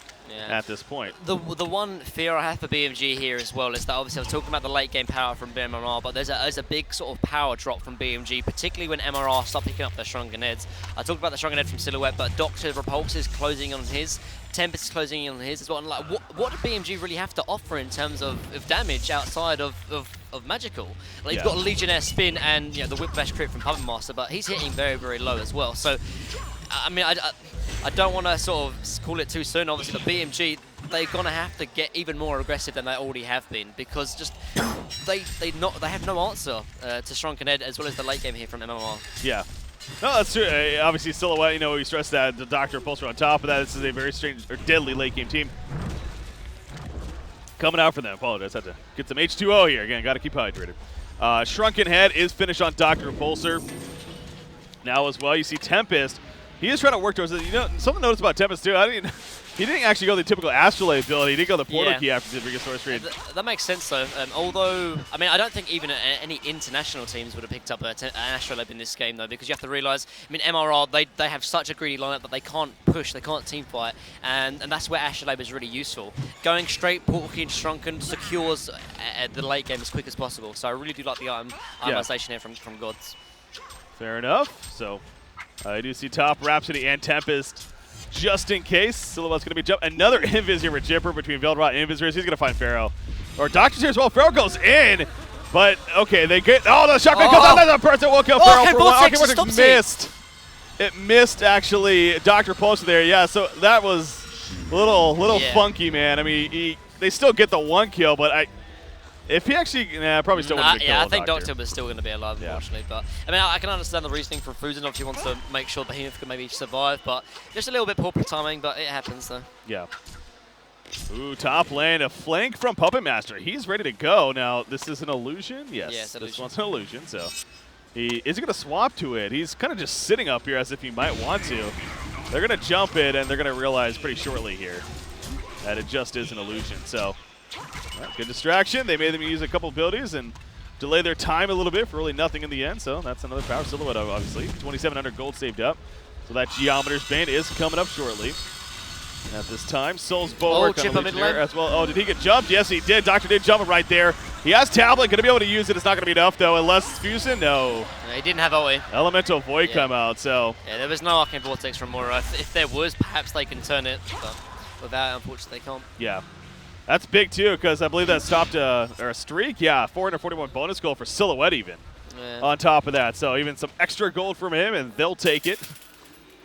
at this point. The one fear I have for BMG here as well is that obviously I was talking about the late game power from MRR, but there's a big sort of power drop from BMG, particularly when MRR start picking up their shrunken heads. I talked about the shrunken head from Silhouette, but Dr. Repulse is closing on his. Tempest is closing in on his as well. And like, what do BMG really have to offer in terms of damage outside of Magical? Like, you've got Legionnaire spin and the Whiplash crit from Puppet Master, but he's hitting very, very low as well. So, I mean, I don't want to sort of call it too soon, obviously, but BMG, they're going to have to get even more aggressive than they already have been, because just they have no answer to Shrunken Head as well as the late game here from MMR. Yeah. No, that's true. Obviously, Silhouette, we stressed that the Dr. Pulsar on top of that. This is a very strange or deadly late game team. Coming out for them. Apologize. Had to get some H2O here. Again, got to keep hydrated. Shrunken Head is finished on Dr. Pulsar. Now as well, you see Tempest. He is trying to work towards it. Something noticed about Tempest too. He didn't actually go the typical Astrolabe build. He did go the Portal Key after the biggest source read. That makes sense though. Although, I mean, I don't think even any international teams would have picked up an Astrolabe in this game though, because you have to realize, I mean, MRR, they have such a greedy lineup that they can't push, they can't team fight, and that's where Astrolabe is really useful. Going straight Portal Key and Shrunken secures the late game as quick as possible. So I really do like the itemization here from Gods. Fair enough. So I do see top Rhapsody and Tempest. Just in case, Silhouette's going to be jump. Another Invis here with Jipper between Veldrot and Invis. He's going to find Pharaoh. Or Doctor's here as well. Pharaoh goes in, but okay, they get. Oh, the shotgun comes out. That person will kill Pharaoh for one. Okay, Vortex missed. It missed actually Dr. Pulsar there. Yeah, so that was a little funky, man. I mean, they still get the one kill, but if he actually, probably still wouldn't have I think Doctor was still going to be alive, unfortunately. But I mean, I can understand the reasoning from Fusen. Obviously, wants to make sure Behemoth can maybe survive, but just a little bit poor timing. But it happens, though. Yeah. Ooh, top lane, a flank from Puppet Master. He's ready to go. Now, this is an illusion. Yes, this one's an illusion. So he is going to swap to it. He's kind of just sitting up here as if he might want to. They're going to jump it, and they're going to realize pretty shortly here that it just is an illusion. So. Good distraction. They made them use a couple abilities and delay their time a little bit for really nothing in the end. So that's another power Silhouette, obviously. 2,700 gold saved up. So that Geometer's Bane is coming up shortly. At this time, Soul's Bulwark on the Legionnaire as well. Oh, did he get jumped? Yes, he did. Doctor did jump him right there. He has Tablet. Going to be able to use it. It's not going to be enough, though, unless Fusen. No. He didn't have OE. Elemental Void come out, so. Yeah, there was no Arcane Vortex from Mora. If there was, perhaps they can turn it. But without, unfortunately, they can't. Yeah. That's big, too, because I believe that stopped a streak. Yeah, 441 bonus gold for Silhouette even on top of that. So even some extra gold from him, and they'll take it.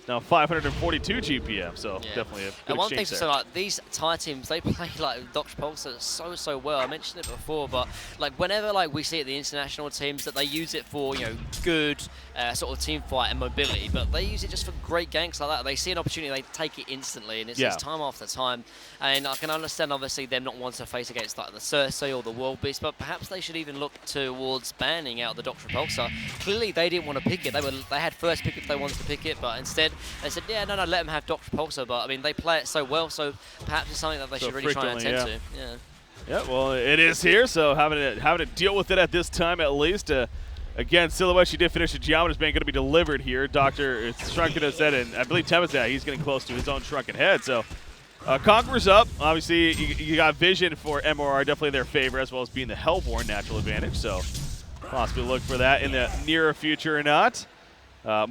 Now 542 GPM, so definitely a good one thing exchange to say, like, these Thai teams, they play like Dr. Pulsar so well. I mentioned it before, but like whenever we see it, the international teams that they use it for good sort of team fight and mobility, but they use it just for great ganks like that. They see an opportunity, they take it instantly, and it's just time after time. And I can understand obviously them not wanting to face against like the Cersei or the World Beast, but perhaps they should even look towards banning out the Dr. Pulsar. Clearly they didn't want to pick it. They had first pick if they wanted to pick it, but instead they said, no, let them have Dr. Pulsar. But I mean, they play it so well, so perhaps it's something that they should really try and attend to. Yeah, well, it is here, so having to deal with it at this time at least. Again, Silhouette, she did finish the Geometer's Bane, going to be delivered here. Dr. Shrunken has said, and I believe Tempest, he's getting close to his own Shrunken Head. So Conqueror's up. Obviously, you got Vision for MRR, definitely their favor, as well as being the Hellborn natural advantage. So possibly look for that in the nearer future or not.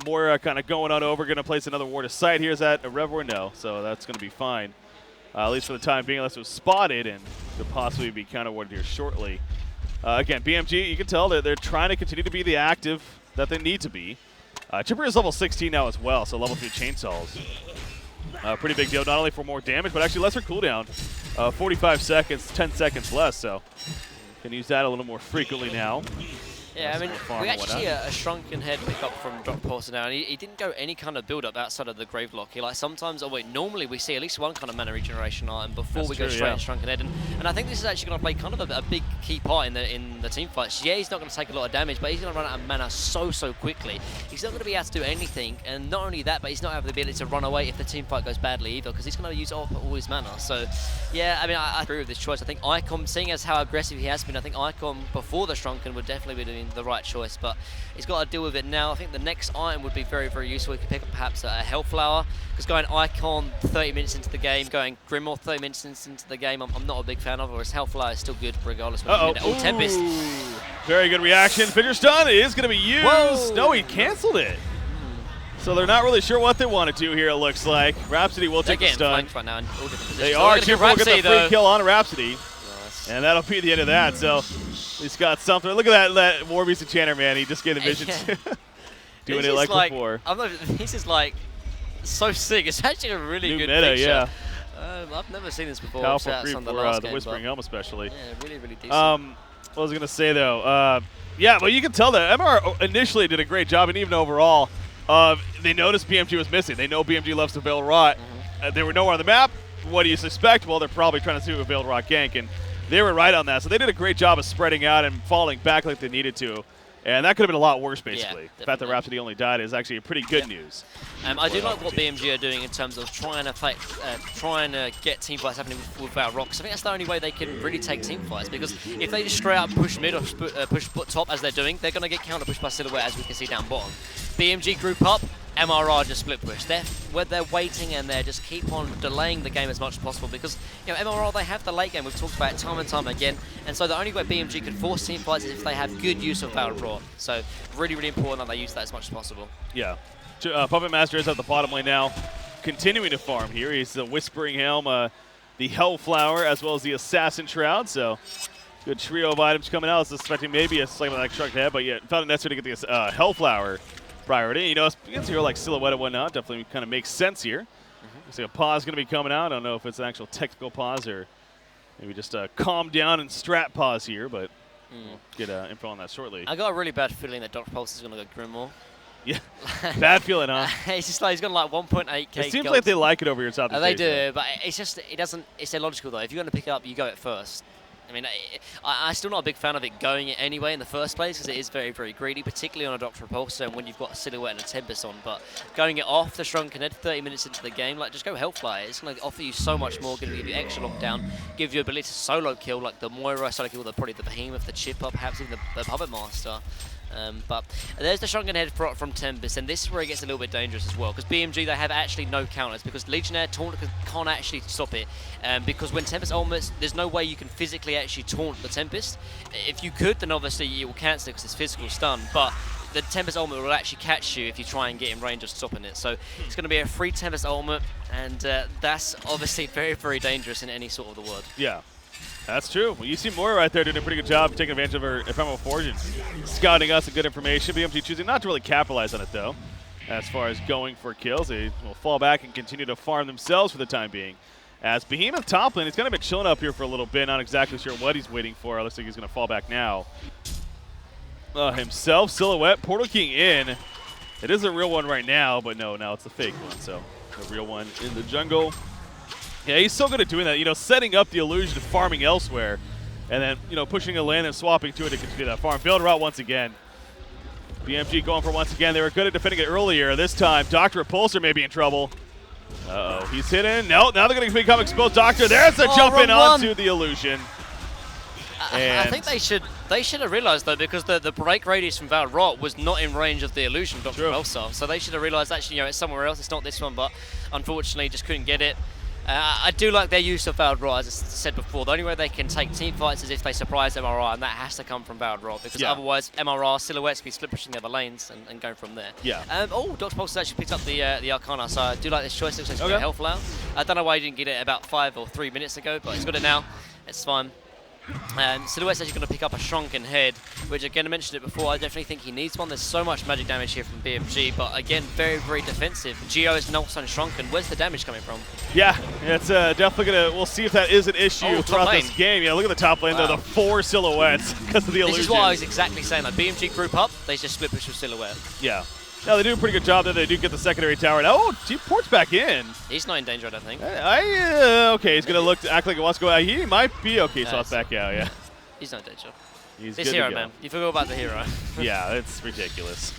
More kind of going on over, going to place another Ward of Sight here. Is that a Rev or no? So that's going to be fine, at least for the time being, unless it was spotted and could possibly be counter-warded here shortly. Again, BMG, you can tell that they're trying to continue to be the active that they need to be. Chipper is level 16 now as well, so level 3 chainsaws. Pretty big deal, not only for more damage, but actually lesser cooldown. 45 seconds, 10 seconds less, so can use that a little more frequently now. Yeah, I mean, farm we and actually see whatnot. a shrunken head pick up from Drop Pulsar now, and he didn't go any kind of build-up outside of the Grave Lock. He, like, sometimes, normally we see at least one kind of mana regeneration item before we go straight into Shrunken Head, and I think this is actually going to play kind of a big key part in the team fights. Yeah, he's not going to take a lot of damage, but he's going to run out of mana so quickly. He's not going to be able to do anything, and not only that, but he's not having the ability to run away if the team fight goes badly either, because he's going to use all his mana. So, yeah, I mean, I agree with this choice. I think Icon, seeing as how aggressive he has been, I think Icon before the Shrunken would definitely be the right choice, but he's got to deal with it now. I think the next item would be very useful. He could pick up perhaps a Hellflower, because going Icon 30 minutes into the game, going Grimoire 30 minutes into the game, I'm not a big fan of, whereas Hellflower is still good regardless. Tempest. Very good reaction. Figure stun is going to be used. Whoa. No, he canceled it. So they're not really sure what they want to do here, it looks like. Rhapsody will take the stun. Right now in all different positions. They are. Chip will get the free kill on Rhapsody. Nice. And that'll be the end of that. So he's got something. Look at that Warbeast Enchanter, man. He just gave the vision. Doing it like before. This is like so sick. It's actually a really New good meta, feature. yeah. I've never seen this before. Powerful creep on for the Whispering Helm especially. Yeah, really decent. What was I going to say, though? Yeah, but you can tell that MR initially did a great job, and even overall, they noticed BMG was missing. They know BMG loves to Veiled Rot. They were nowhere on the map. What do you suspect? Well, they're probably trying to do a Veiled Rot gank, and they were right on that. So they did a great job of spreading out and falling back like they needed to. And that could have been a lot worse, basically. Yeah, the fact that Rhapsody only died is actually pretty good news. I do like what BMG are doing in terms of trying to get team fights happening without rocks. I think that's the only way they can really take team fights, because if they just straight up push mid or push top as they're doing, they're going to get counter pushed by Silhouette, as we can see down bottom. BMG group up, MRR just split push. They're waiting, and they just keep on delaying the game as much as possible, because MRR, they have the late game. We've talked about it time and time again, and so the only way BMG can force team fights is if they have good use of Veiled Rot. So really important that they use that as much as possible. Yeah. Puppet Master is at the bottom lane now, continuing to farm here. He's the Whispering Helm, the Hellflower, as well as the Assassin Shroud. So good trio of items coming out. I was expecting maybe a slightly like Shrunken Head, but yeah, found it necessary to get the Hellflower priority. You know, against a hero like Silhouette and whatnot, definitely kind of makes sense here. Looks like a pause going to be coming out. I don't know if it's an actual technical pause or maybe just a calm down and strat pause here, but we'll get info on that shortly. I got a really bad feeling that Dr. Pulse is going to go Grimoire. Yeah, bad feeling, huh? It's just like he's got like 1.8k. It seems like they like it over here in Southeast They Asia. do, but it's just, it's illogical though. If you're going to pick it up, you go it first. I mean, I'm still not a big fan of it going it anyway in the first place, because it is very greedy, particularly on a Dr. Repulsor and when you've got a Silhouette and a Tempest on. But going it off the Shrunken Head 30 minutes into the game, like, just go Hellfire. It's going to offer you so much more, going to give you extra lockdown, give you ability to solo kill, like the Moira solo kill, probably the Behemoth, the Chipper, perhaps even the Puppet Master. But there's the Shrunken Head from Tempest, and this is where it gets a little bit dangerous as well, because BMG, they have actually no counters, because Legionnaire taunt can't actually stop it, because when Tempest ultimates, there's no way you can physically actually taunt the Tempest. If you could, then obviously you will cancel it because it's physical stun, but the Tempest ultimate will actually catch you if you try and get in range of stopping it. So it's going to be a free Tempest ultimate, and that's obviously very dangerous in any sort of the word. Yeah. That's true. Well, you see Moira right there doing a pretty good job taking advantage of her ephemeral forge and scouting us some good information. BMG choosing not to really capitalize on it, though. As far as going for kills, they will fall back and continue to farm themselves for the time being. As Behemoth top lane, he's kind of been chilling up here for a little bit, not exactly sure what he's waiting for. It looks like he's going to fall back now. Himself, Silhouette, Portal King in. It is a real one right now, but no, now it's a fake one. So the real one in the jungle. Yeah, he's so good at doing that, you know, setting up the illusion of farming elsewhere, and then, you know, pushing a lane and swapping to it to continue that farm. Veiled Rot once again. BMG going for once again. They were good at defending it earlier. This time, Dr. Repulsor may be in trouble. Uh-oh, he's hidden. No, now they're going to become exposed. Doctor, there's the jump in onto the illusion. I think they should have realized, though, because the break radius from Veiled Rot was not in range of the illusion of Dr. Repulsor. So they should have realized, actually, you know, it's somewhere else. It's not this one, but unfortunately just couldn't get it. I do like their use of Veiled Rot, as I said before. The only way they can take team fights is if they surprise MRR, and that has to come from Veiled Rot, because otherwise MRR Silhouette's be split pushing the other lanes and going from there. Yeah. Dr. Pulse has actually picked up the Arcana, so I do like this choice. Looks like it's Hellflower. I don't know why he didn't get it about 5 or 3 minutes ago, but he's got it now. It's fine. Silhouette's actually going to pick up a shrunken head, which again, I mentioned it before, I definitely think he needs one. There's so much magic damage here from BMG, but again, very, very defensive. Geo is not so shrunken. Where's the damage coming from? Yeah, it's definitely going to, we'll see if that is an issue throughout this game. Yeah, look at the top lane, though, the 4 Silhouettes because of the illusion. This is what I was exactly saying. Like, BMG group up, they just split push with Silhouette. Yeah. No, they do a pretty good job there. They do get the secondary tower. Oh, G-Port's back in. He's not in danger, I don't think. Okay, he's going to act like he wants to go out. He might be okay, so it's back out, yeah. He's not in danger. He's this hero, man. You forgot about the hero. Yeah, it's ridiculous.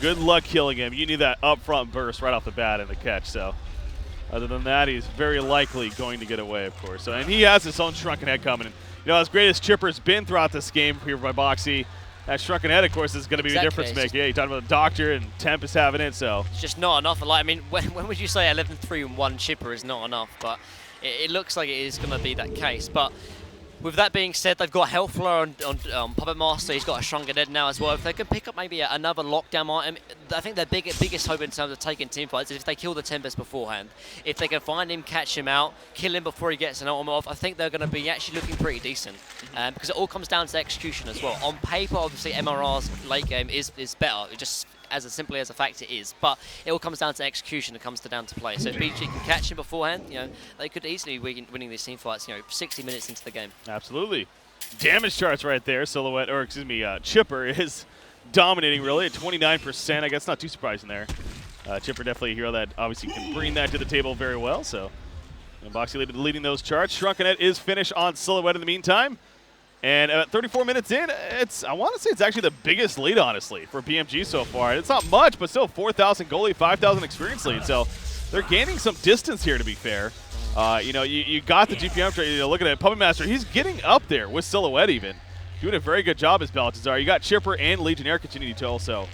Good luck killing him. You need that upfront burst right off the bat in the catch, so. Other than that, he's very likely going to get away, of course. So, and he has his own shrunken head coming. And, you know, as great as Chipper's been throughout this game here by Boxy, that shrunken head, of course, is going to be a difference maker. Yeah, you're talking about the Doctor and Tempest having it, so. It's just not enough. Like, I mean, when would you say 11-3 and 1 Chipper is not enough? But it looks like it is going to be that case. But with that being said, they've got Hellflower on Puppet Master. He's got a shrunken head now as well. If they can pick up maybe another lockdown item, I think their biggest hope in terms of taking teamfights is if they kill the Tempest beforehand. If they can find him, catch him out, kill him before he gets an ultimate off, I think they're going to be actually looking pretty decent. Because it all comes down to execution as well. On paper, obviously, MRR's late game is better. It just as simply as a fact it is, but it all comes down to execution. It comes down to play. So if BG can catch him beforehand, you know, they could easily winning these team fights, you know, 60 minutes into the game. Absolutely. Damage charts right there. Silhouette, or excuse me, Chipper is dominating really at 29%. I guess not too surprising there. Chipper definitely a hero that obviously can bring that to the table very well. So Boxy leading those charts. Shrunken Head is finished on Silhouette in the meantime. And at 34 minutes in, I want to say it's actually the biggest lead, honestly, for BMG so far. It's not much, but still 4,000 goal lead, 5,000 experience lead. So they're gaining some distance here, to be fair. You know, you got the GPM trade. You know, look at it. Puppet Master, he's getting up there with Silhouette even. Doing a very good job as Baltazar. You got Chipper and Legionnaire continuing to also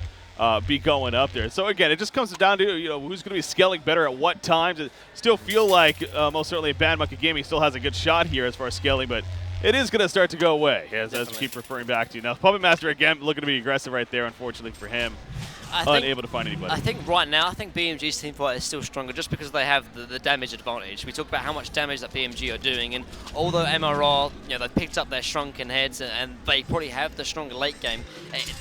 be going up there. So again, it just comes down to, you know, who's going to be scaling better at what times. It still feel like most certainly Bad Monkey Gaming still has a good shot here as far as scaling, but it is going to start to go away, as we keep referring back to. Now, Puppet Master, again, looking to be aggressive right there, unfortunately for him. Unable to find anybody. I think right now, I think BMG's teamfight is still stronger just because they have the damage advantage. We talk about how much damage that BMG are doing, and although MRR, you know, they've picked up their shrunken heads and they probably have the stronger late game,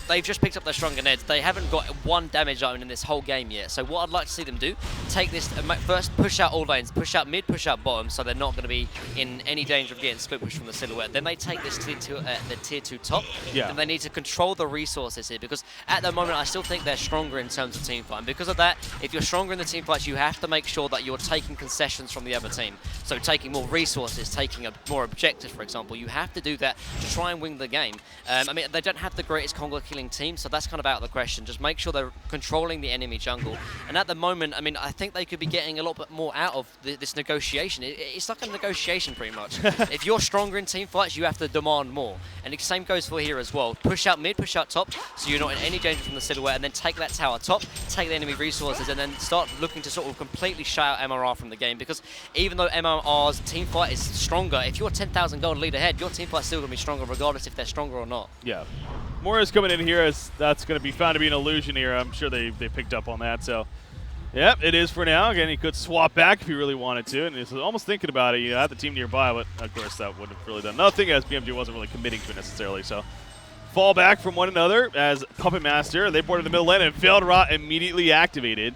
they've just picked up their shrunken heads. They haven't got one damage item in this whole game yet. So what I'd like to see them do, take this, first push out all lanes, push out mid, push out bottom, so they're not going to be in any danger of getting split push from the Silhouette. Then they take this the tier 2 top, and they need to control the resources here, because at the moment I still think they're stronger in terms of team fight. And because of that, if you're stronger in the team fights, you have to make sure that you're taking concessions from the other team. So taking more resources, taking a more objective, for example. You have to do that to try and win the game. I mean, they don't have the greatest Congo killing team, so that's kind of out of the question. Just make sure they're controlling the enemy jungle. And at the moment, I mean, I think they could be getting a lot bit more out of this negotiation. It's like a negotiation, pretty much. If you're stronger in team fights, you have to demand more. And the same goes for here as well. Push out mid, push out top, so you're not in any danger from the Silhouette, and then take that tower top, take the enemy resources, and then start looking to sort of completely shut out MRR from the game. Because even though MRR's team fight is stronger, if you're 10,000 gold lead ahead, your team fight's still going to be stronger regardless if they're stronger or not. Yeah. Moira's coming in here as that's going to be found to be an illusion here. I'm sure they picked up on that. So, yep, it is for now. Again, he could swap back if he really wanted to. And he's almost thinking about it. You had the team nearby, but of course that would have really done nothing as BMG wasn't really committing to it necessarily. So, fall back from one another as Puppet Master. They boarded the middle lane and Failed Rot immediately activated.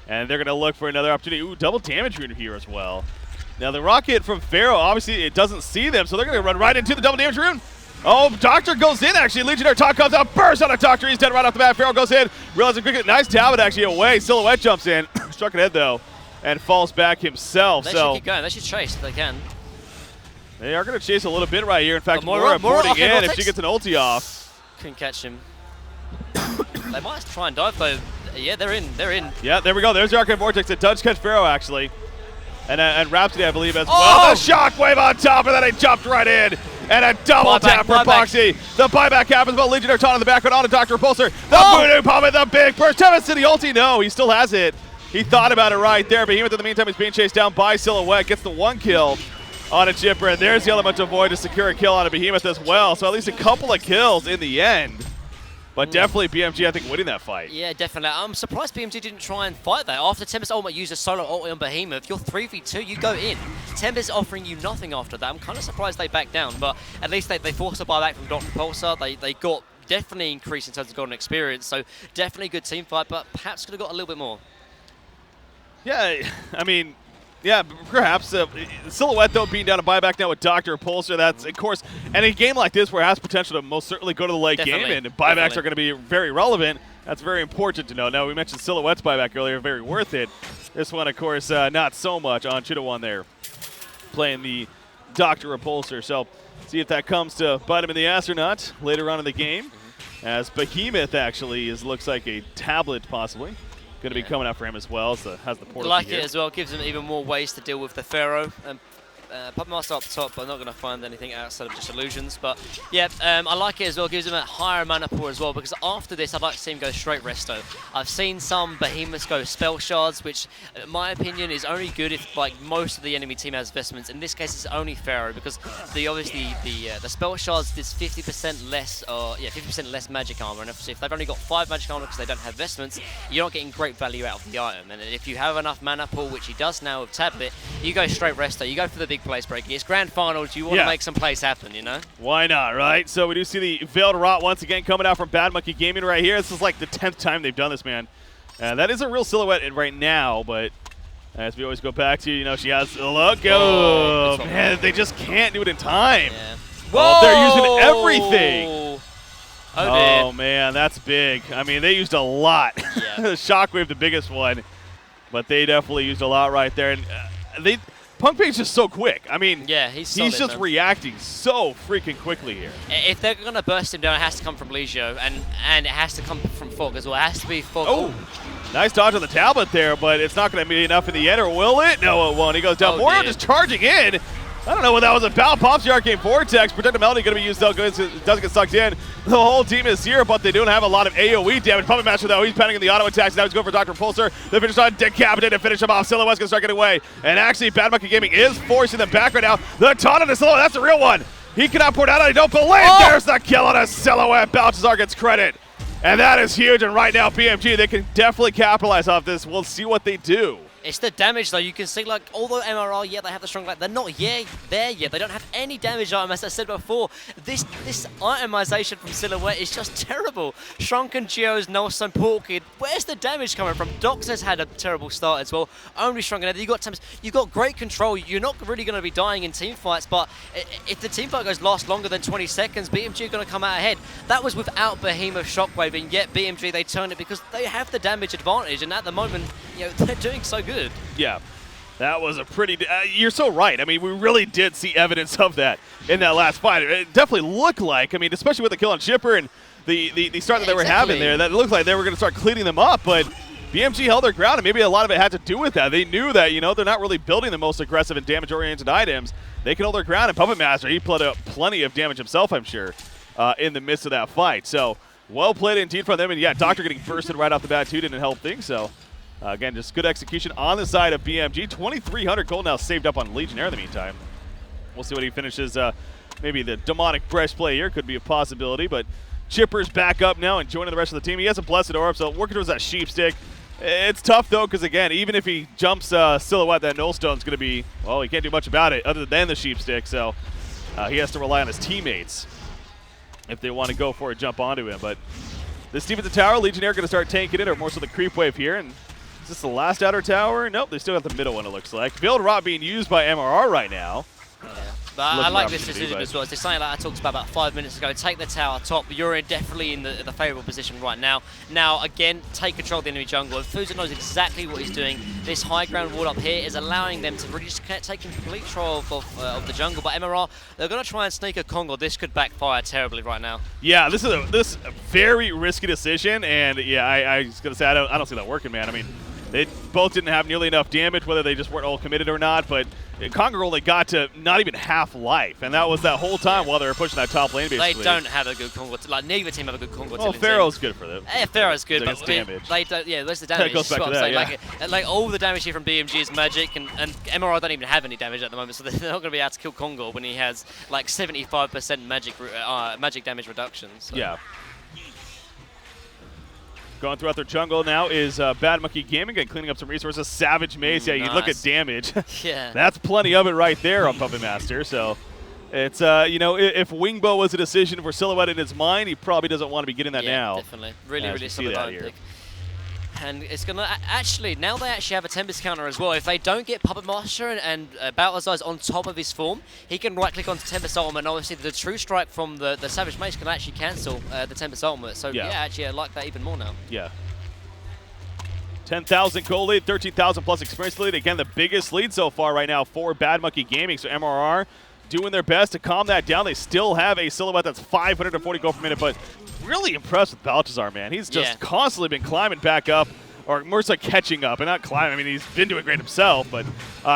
And they're going to look for another opportunity. Ooh, double damage rune here as well. Now the rocket from Pharaoh, obviously it doesn't see them, so they're going to run right into the double damage rune. Oh, Doctor goes in actually. Legionnaire top comes out, bursts on a Doctor. He's dead right off the bat. Pharaoh goes in, realizes quickly. Nice Talbot actually away. Silhouette jumps in, struck an head though, and falls back himself. They should keep going. They should chase if they can. They are going to chase a little bit right here. In fact, Moira boarding in if she gets an ulti off. Couldn't catch him. They might try and dive though. Yeah, they're in. They're in. Yeah, there we go. There's the Arcane Vortex. It does catch Pharaoh actually. And Rhapsody, I believe, as well. The shockwave on top of that. He jumped right in. And a double tap for Boxy. The buyback happens, but Legionnaire taunt in the background on to Dr. Repulsor. The voodoo palm with the big burst. Tempest to the ulti. No, he still has it. He thought about it right there. Behemoth in the meantime is being chased down by Silhouette. Gets the 1 kill on a Chipper. And there's the Elemental Void to secure a kill on a Behemoth as well. So at least a couple of kills in the end. But definitely BMG, I think, winning that fight. Yeah, definitely. I'm surprised BMG didn't try and fight that. After Tempest ultimate used a solo ult on Behemoth, you're 3v2, you go in. Tempest offering you nothing after that. I'm kind of surprised they backed down, but at least they forced a buyback from Dr. Pulsar. They got definitely increased in terms of golden experience, so definitely a good team fight, but perhaps could have got a little bit more. Yeah, I mean, yeah, perhaps. Silhouette, though, being down a buyback now with Dr. Pulsar, that's, of course, and a game like this where it has potential to most certainly go to the late game, and buybacks are going to be very relevant. That's very important to know. Now, we mentioned Silhouette's buyback earlier, very worth it. This one, of course, not so much on Chido1 there, playing the Dr. Repulsor. So, see if that comes to bite him in the ass or not later on in the game, as Behemoth actually looks like a tablet, possibly. Going to be coming out for him as well, so has the portal. Like it as well, gives him even more ways to deal with the Pharaoh. Puppet Master up top, but I'm not going to find anything outside of just illusions. But yeah, I like it as well. Gives him a higher mana pool as well, because after this, I'd like to see him go straight resto. I've seen some Behemoths go spell shards, which, in my opinion, is only good if like most of the enemy team has vestments. In this case, it's only Pharaoh, because obviously the spell shards is 50% less, 50% less magic armor. And if they've only got 5 magic armor because they don't have vestments, you're not getting great value out of the item. And if you have enough mana pool, which he does now with Tablet, you go straight resto. You go for the big place breaking. It's grand finals. You want to make some plays happen, you know? Why not, right? So we do see the Veiled Rot once again coming out from Bad Monkey Gaming right here. This is like the 10th time they've done this, man. That is a real Silhouette right now, but as we always go back to, you know, she has a look. Oh, man, they just can't do it in time. Yeah. Whoa! They're using everything. Oh, man, that's big. I mean, they used a lot. Yeah. Shockwave, the biggest one, but they definitely used a lot right there. And Punk Pay's just so quick. I mean, yeah, he's just reacting so freaking quickly here. If they're going to burst him down, it has to come from Legio, and it has to come from Fog as well. It has to be Fog. Oh, nice dodge on the tablet there, but it's not going to be enough in the end, or will it? No, it won't. He goes down. Morio just charging in. I don't know what that was about. Pops the Arcane Vortex. Protective Melody going to be used though. It doesn't get sucked in. The whole team is here, but they don't have a lot of AoE damage. Puppet Master though, he's pending in the auto attacks. Now he's going for Dr. Pulsar. They finish on Decapitate to finish him off. Silhouette's going to start getting away. And actually, Bad Monkey Gaming is forcing them back right now. The taunt on the Silhouette, that's the real one. He cannot pour it out. I don't believe there's the kill on a Silhouette. Balthazar gets credit. And that is huge. And right now, BMG, they can definitely capitalize off this. We'll see what they do. It's the damage, though. You can see, like, although MRR, yeah, they have the strong light, they're not there yet. They don't have any damage item, as I said before. This itemization from Silhouette is just terrible. Shrunken Geos, Nelson, Porkid, where's the damage coming from? Dox has had a terrible start as well. Only Shrunken. You've got great control. You're not really going to be dying in team fights, but if the team fight last longer than 20 seconds, BMG are going to come out ahead. That was without Behemoth Shockwave, and yet BMG, they turned it because they have the damage advantage, and at the moment, you know, they're doing so good. Yeah, that was a pretty... you're so right. I mean, we really did see evidence of that in that last fight. It definitely looked like, I mean, especially with the kill on Chipper and the start that they were having there, that it looked like they were going to start cleaning them up, but BMG held their ground, and maybe a lot of it had to do with that. They knew that, you know, they're not really building the most aggressive and damage-oriented items. They can hold their ground, and Puppet Master, he put up plenty of damage himself, I'm sure, in the midst of that fight. So, well played indeed from them, and yeah, Doctor getting bursted right off the bat, too, didn't help things, so... again, just good execution on the side of BMG. 2,300 gold now saved up on Legionnaire in the meantime. We'll see what he finishes. Maybe the demonic breastplate here could be a possibility, but Chipper's back up now and joining the rest of the team. He has a Blessed Orb, so working towards that sheep stick. It's tough, though, because, again, even if he jumps Silhouette, that Nullstone's going to be, well, he can't do much about it other than the sheep stick, so he has to rely on his teammates if they want to go for a jump onto him. But this defensive tower, Legionnaire going to start tanking it, or more so the creep wave here, and is this the last outer tower? Nope, they still got the middle one, it looks like. Veiled Rot being used by MRR right now. Yeah. But I like this decision as well. It's something like I talked about 5 minutes ago. Take the tower top. You're definitely in the favourable position right now. Now, again, take control of the enemy jungle. And Fuza knows exactly what he's doing. This high ground wall up here is allowing them to really just take complete control of the jungle. But MRR, they're going to try and sneak a Kongo. This could backfire terribly right now. Yeah, this is a very risky decision. And, yeah, I was going to say, I don't see that working, man. I mean, they both didn't have nearly enough damage, whether they just weren't all committed or not, but Conquer only got to not even half life, and that was that whole time while they were pushing that top lane, basically. They don't have a good Conquer. Like, neither team have a good Conquer. Well, Pharaoh's good for them. Yeah, Pharaoh's good, but damage. They don't. Yeah, there's the damage. That goes back to that, yeah. Like all the damage here from BMG is magic, and MRR don't even have any damage at the moment, so they're not going to be able to kill Congo when he has like 75% magic damage reduction. So. Yeah. Going throughout their jungle now is Bad Monkey Gaming and cleaning up some resources. Savage Mace, yeah, you look at damage. Yeah. That's plenty of it right there on Puppet Master. So it's, you know, if Wingbow was a decision for Silhouette in his mind, he probably doesn't want to be getting that now. Definitely. Really solid pick. And it's going to actually, now they actually have a Tempest counter as well. If they don't get Puppet Master and Balthazar's on top of his form, he can right-click onto Tempest Ultimate, and obviously the True Strike from the Savage Mace can actually cancel the Tempest Ultimate. So yeah, actually I like that even more now. Yeah. 10,000 gold lead, 13,000 plus experience lead. Again, the biggest lead so far right now for Bad Monkey Gaming. So MRR doing their best to calm that down. They still have a Silhouette that's 540 gold per minute, but really impressed with Balthazar, man. He's just constantly been climbing back up, or more so catching up, and not climbing. I mean, he's been doing great himself, but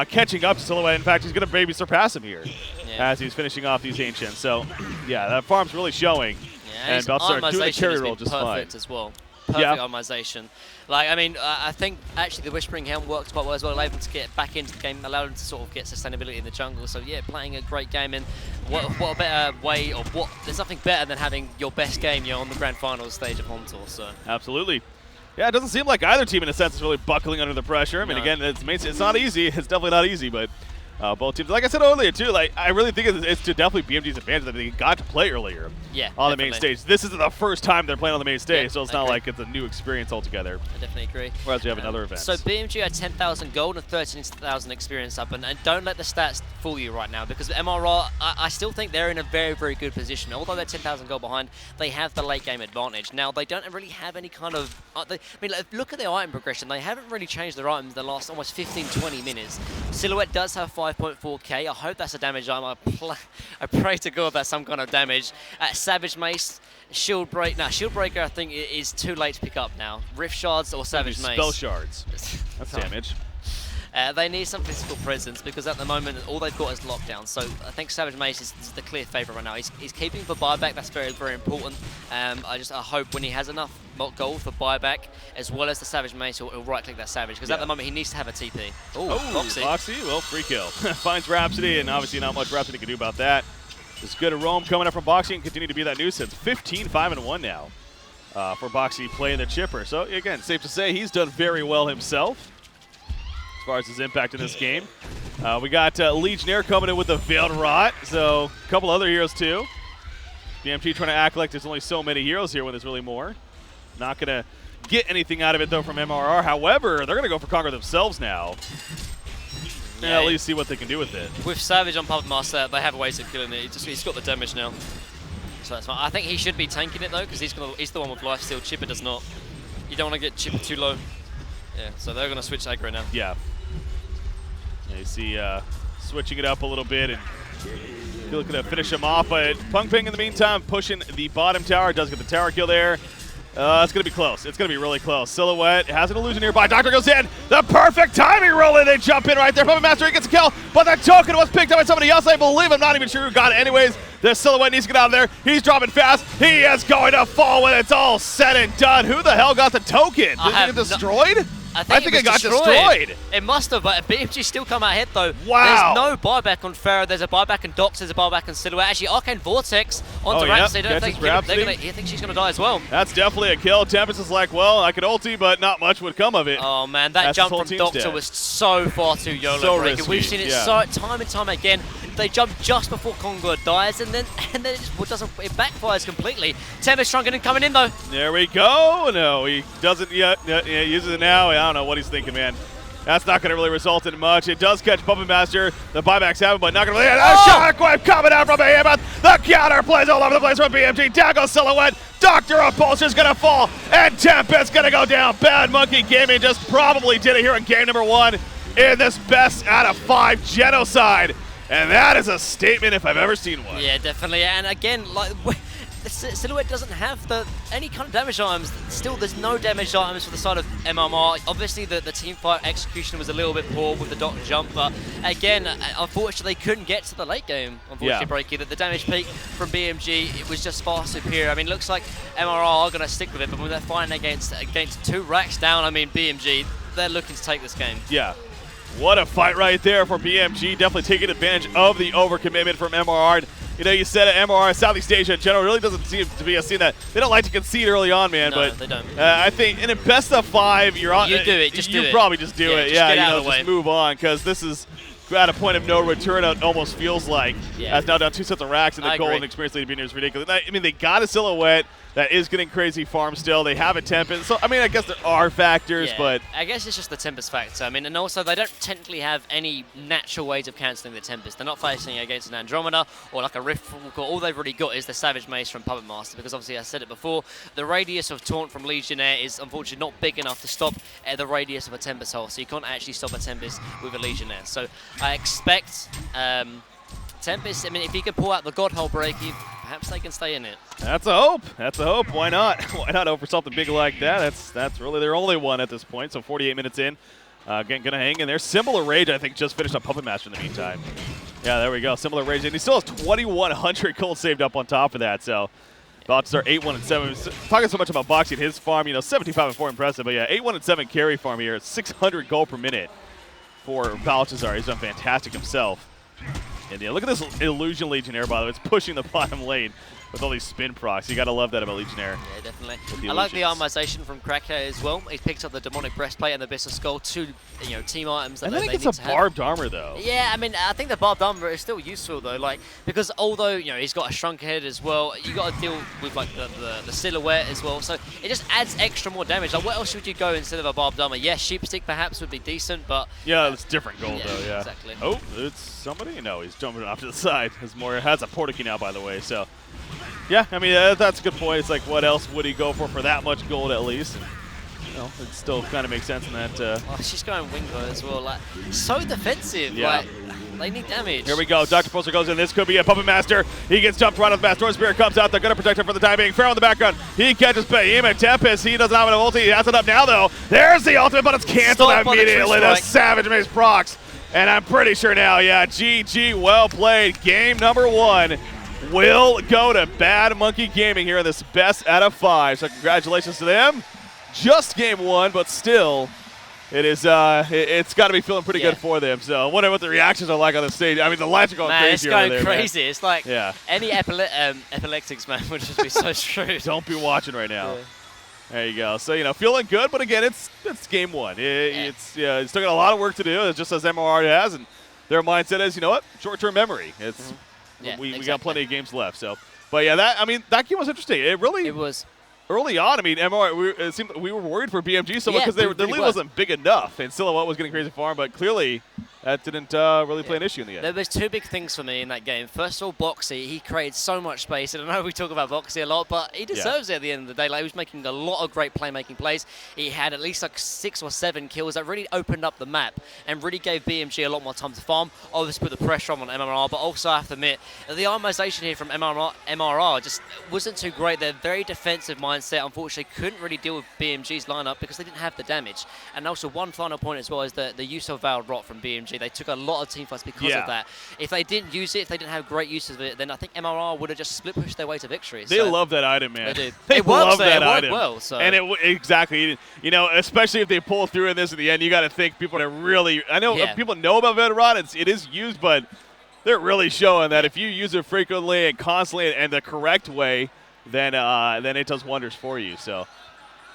catching up to Silhouette. In fact, he's going to maybe surpass him here as he's finishing off these Ancients. So, yeah, that farm's really showing. Yeah, and Balthazar doing the carry roll just fine. As well. Perfect optimization. Like, I mean, I think actually the Whispering Helm worked quite well as well, allowed them to get back into the game, allowed them to sort of get sustainability in the jungle. So yeah, playing a great game, and what a better way of there's nothing better than having your best game, you know, on the grand finals stage of Home Tour. So absolutely. Yeah, it doesn't seem like either team in a sense is really buckling under the pressure. I mean, again, it's not easy. It's definitely not easy, but both teams, like I said earlier too, like I really think it's to definitely BMG's advantage that they got to play earlier on the main stage. This isn't the first time they're playing on the main stage, so it's not like it's a new experience altogether. I definitely agree. Whereas we have another event. So BMG had 10,000 gold and 13,000 experience up, and don't let the stats fool you right now, because MRR, I still think they're in a very good position. Although they're 10,000 gold behind, they have the late game advantage. Now they don't really have any kind of, I mean, look at their item progression. They haven't really changed their items the last almost 15-20 minutes. Silhouette does have 5.4k. I hope that's a damage item. I pray to God that's some kind of damage. Savage Mace, Shield Break. Now, Shield Breaker I think is too late to pick up now. Rift Shards or Savage Mace. Spell Shards. That's damage. They need some physical presence, because at the moment all they've got is lockdown. So I think Savage Mace is the clear favourite right now. He's keeping for buyback. That's very important. I hope when he has enough gold for buyback, as well as the Savage Mace, he'll right-click that Savage, because at the moment he needs to have a TP. Foxy, well, free kill. Finds Rhapsody, and obviously not much Rhapsody can do about that. Just good Rome coming up from Boxy and continue to be that nuisance. 15-5-1 now for Boxy playing the chipper. So again, safe to say he's done very well himself as far as his impact in this game. We got Legionnaire coming in with the Veiled Rot, so a couple other heroes too. BMG trying to act like there's only so many heroes here when there's really more. Not going to get anything out of it though from MRR. However, they're going to go for Conquer themselves now. And at least see what they can do with it. With Savage on Puppet Master, they have ways of killing it. He's got the damage now. So that's fine. I think he should be tanking it though, because he's the one with lifesteal. Chipper does not. You don't want to get Chipper too low. Yeah, so they're going to switch aggro now. Yeah. You see switching it up a little bit, and looking to finish him off. But Pung Ping in the meantime pushing the bottom tower. Does get the tower kill there. It's going to be close. It's going to be really close. Silhouette has an illusion nearby. Doctor goes in. The perfect timing roll in. They jump in right there. Puppet Master, he gets a kill, but the token was picked up by somebody else. I believe. I'm not even sure who got it anyways. The Silhouette needs to get out of there. He's dropping fast. He is going to fall when it's all said and done. Who the hell got the token? Did it get destroyed? I think it got destroyed. It must have, but BMG still come out ahead though. Wow. There's no buyback on Pharaoh. There's a buyback on Dox. There's a buyback on Silhouette. Actually, Arcane Vortex onto Rhapsody. I don't think he thinks she's going to die as well. That's definitely a kill. Tempest is like, well, I could ulti, but not much would come of it. Oh man, that jump from Doctor was so far too YOLO breaking. We've seen it time and time again. They jump just before Congo dies, and then it backfires completely. Tempest Shrunken coming in though. There we go. No, he doesn't yet. He uses it now. I don't know what he's thinking, man. That's not going to really result in much. It does catch Puppet Master. The buybacks happen, but not going to really. Shockwave coming out from Behemoth. The counter plays all over the place from BMG. Down goes Silhouette. Doctor Repulsion's going to fall, and Tempest going to go down. Bad Monkey Gaming just probably did it here in game number 1 in this best out of 5 genocide. And that is a statement if I've ever seen one. Yeah, definitely. And again, like Silhouette doesn't have any kind of damage items. Still, there's no damage items for the side of MMR. Obviously, the team fight execution was a little bit poor with the Doc jump, but again, unfortunately, they couldn't get to the late game. Unfortunately, Breaky, the damage peak from BMG, it was just far superior. I mean, looks like MRR are going to stick with it, but when they're fighting against 2 racks down, I mean, BMG, they're looking to take this game. Yeah. What a fight right there for BMG. Definitely taking advantage of the overcommitment from MRR. You know, you said it, MRR, Southeast Asia in general really doesn't seem to be a scene that they don't like to concede early on, man. No, but they don't. I think in a best of 5, you're on. You do it. Just do it. You probably just do it. Just Yeah, get you out know, of the way. just move on because this is at a point of no return. It almost feels like. Yeah. As now down 2 sets of racks, and the goal and experience lead being is ridiculous. I mean, they got a silhouette that is getting crazy farm still. They have a Tempest. So I mean, I guess there are factors, Yeah, but I guess it's just the Tempest factor. I mean, and also they don't technically have any natural ways of cancelling the Tempest. They're not facing against an Andromeda or like a Rift. All they've really got is the Savage Mace from Puppet Master, because obviously I said it before, the radius of Taunt from Legionnaire is unfortunately not big enough to stop the radius of a Tempest hole. So you can't actually stop a Tempest with a Legionnaire. So I expect Tempest, I mean, if he could pull out the God Hole breaky, perhaps they can stay in it. that's a hope. That's a hope. Why not? Why not hope for something big like that? That's really their only one at this point. So 48 minutes in. Again, going to hang in there. Similar Rage, I think, just finished on Puppet Master in the meantime. Yeah, there we go. Similar Rage. And he still has 2,100 gold saved up on top of that. So about to start 8-1-7. Talking so much about boxing his farm, you know, 75-4 impressive. But yeah, 8-1-7 carry farm here. 600 gold per minute for Balthazar. He's done fantastic himself. And yeah, look at this Illusion Legionnaire, by the way. It's pushing the bottom lane with all these spin procs. You got to love that about Legionnaire. Yeah, definitely. I like the armization from Cracker as well. He picked up the Demonic Breastplate and the Abyss of Skull, 2 team items that I think they it's need a to have. barbed armor, though. Yeah, I mean, I think the barbed armor is still useful though, like because although he's got a shrunk head as well, you got to deal with like the silhouette as well. So it just adds extra more damage. Like, what else would you go instead of a barbed armor? Yeah, Sheepstick perhaps would be decent, but Yeah, it's different gold though. Yeah. Exactly. Oh, it's somebody. No, he's jumping off to the side. His Moira has a Portakey now, by the way. So yeah, I mean that's a good point. It's like, what else would he go for that much gold at least? And, it still kind of makes sense in that. Oh, she's going Wingo as well. Like, so defensive. Yeah. Like, they need damage. Here we go. Dr. Poster goes in. This could be a Puppet Master. He gets jumped right off the bat. Storm Spirit comes out. They're going to protect him for the time being. Pharaoh in the background. He catches Behemoth Tempest. He doesn't have an ulti. He has it up now, though. There's the ultimate, but it's canceled Stop on the immediately. true The strike. Savage Mace procs. And I'm pretty sure now, yeah, GG, well played. Game number 1 will go to Bad Monkey Gaming here in this best out of 5. So congratulations to them. Just game 1, but still, it is. It's got to be feeling pretty good for them. So I wonder what the reactions are like on the stage. I mean, the lights are going Man, crazy. it's going over there, crazy. Man. It's like Yeah. any epileptics, man, would just be so screwed. Don't be watching right now. Yeah. There you go. So feeling good, but again, it's game 1. It's still got a lot of work to do. It's just as MRR has, and their mindset is, you know what, short-term memory. It's we got plenty of games left. So, but yeah, that game was interesting. It was. Early on, I mean, MR, it seemed we were worried for BMG so much because their lead were. wasn't big enough, and Silhouette was getting crazy farm, but clearly that didn't really play an issue in the end. There was 2 big things for me in that game. First of all, Boxy, he created so much space, and I know we talk about Boxy a lot, but he deserves it at the end of the day. Like, he was making a lot of great playmaking plays. He had at least like 6 or 7 kills that really opened up the map and really gave BMG a lot more time to farm. Obviously put the pressure on MRR, but also I have to admit, the armization here from MRR just wasn't too great. They're very defensive mindset, unfortunately couldn't really deal with BMG's lineup because they didn't have the damage. And also one final point as well is the use of Veiled Rot from BMG. They took a lot of team fights because of that. If they didn't use it, if they didn't have great use of it, then I think MRR would have just split pushed their way to victory. They love that item, man. They do. They love that item. It item. worked well. So. And exactly, especially if they pull through in this at the end, you got to think people are really. I know people know about Veiled Rot. It is used, but they're really showing that if you use it frequently and constantly and the correct way, then it does wonders for you. So.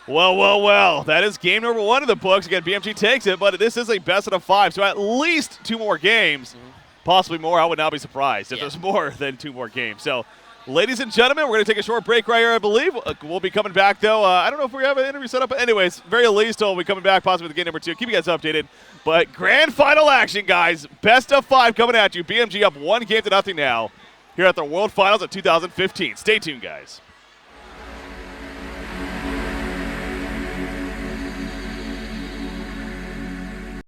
Well. That is game number 1 of the books. Again, BMG takes it, but this is a best out of 5. So at least 2 more games, possibly more. I would not be surprised if there's more than 2 more games. So, ladies and gentlemen, we're going to take a short break right here, I believe. We'll be coming back, though. I don't know if we have an interview set up, but anyways, very least, we'll be coming back possibly with game number 2. Keep you guys updated. But grand final action, guys. Best of 5 coming at you. BMG up 1 game to nothing now here at the World Finals of 2015. Stay tuned, guys.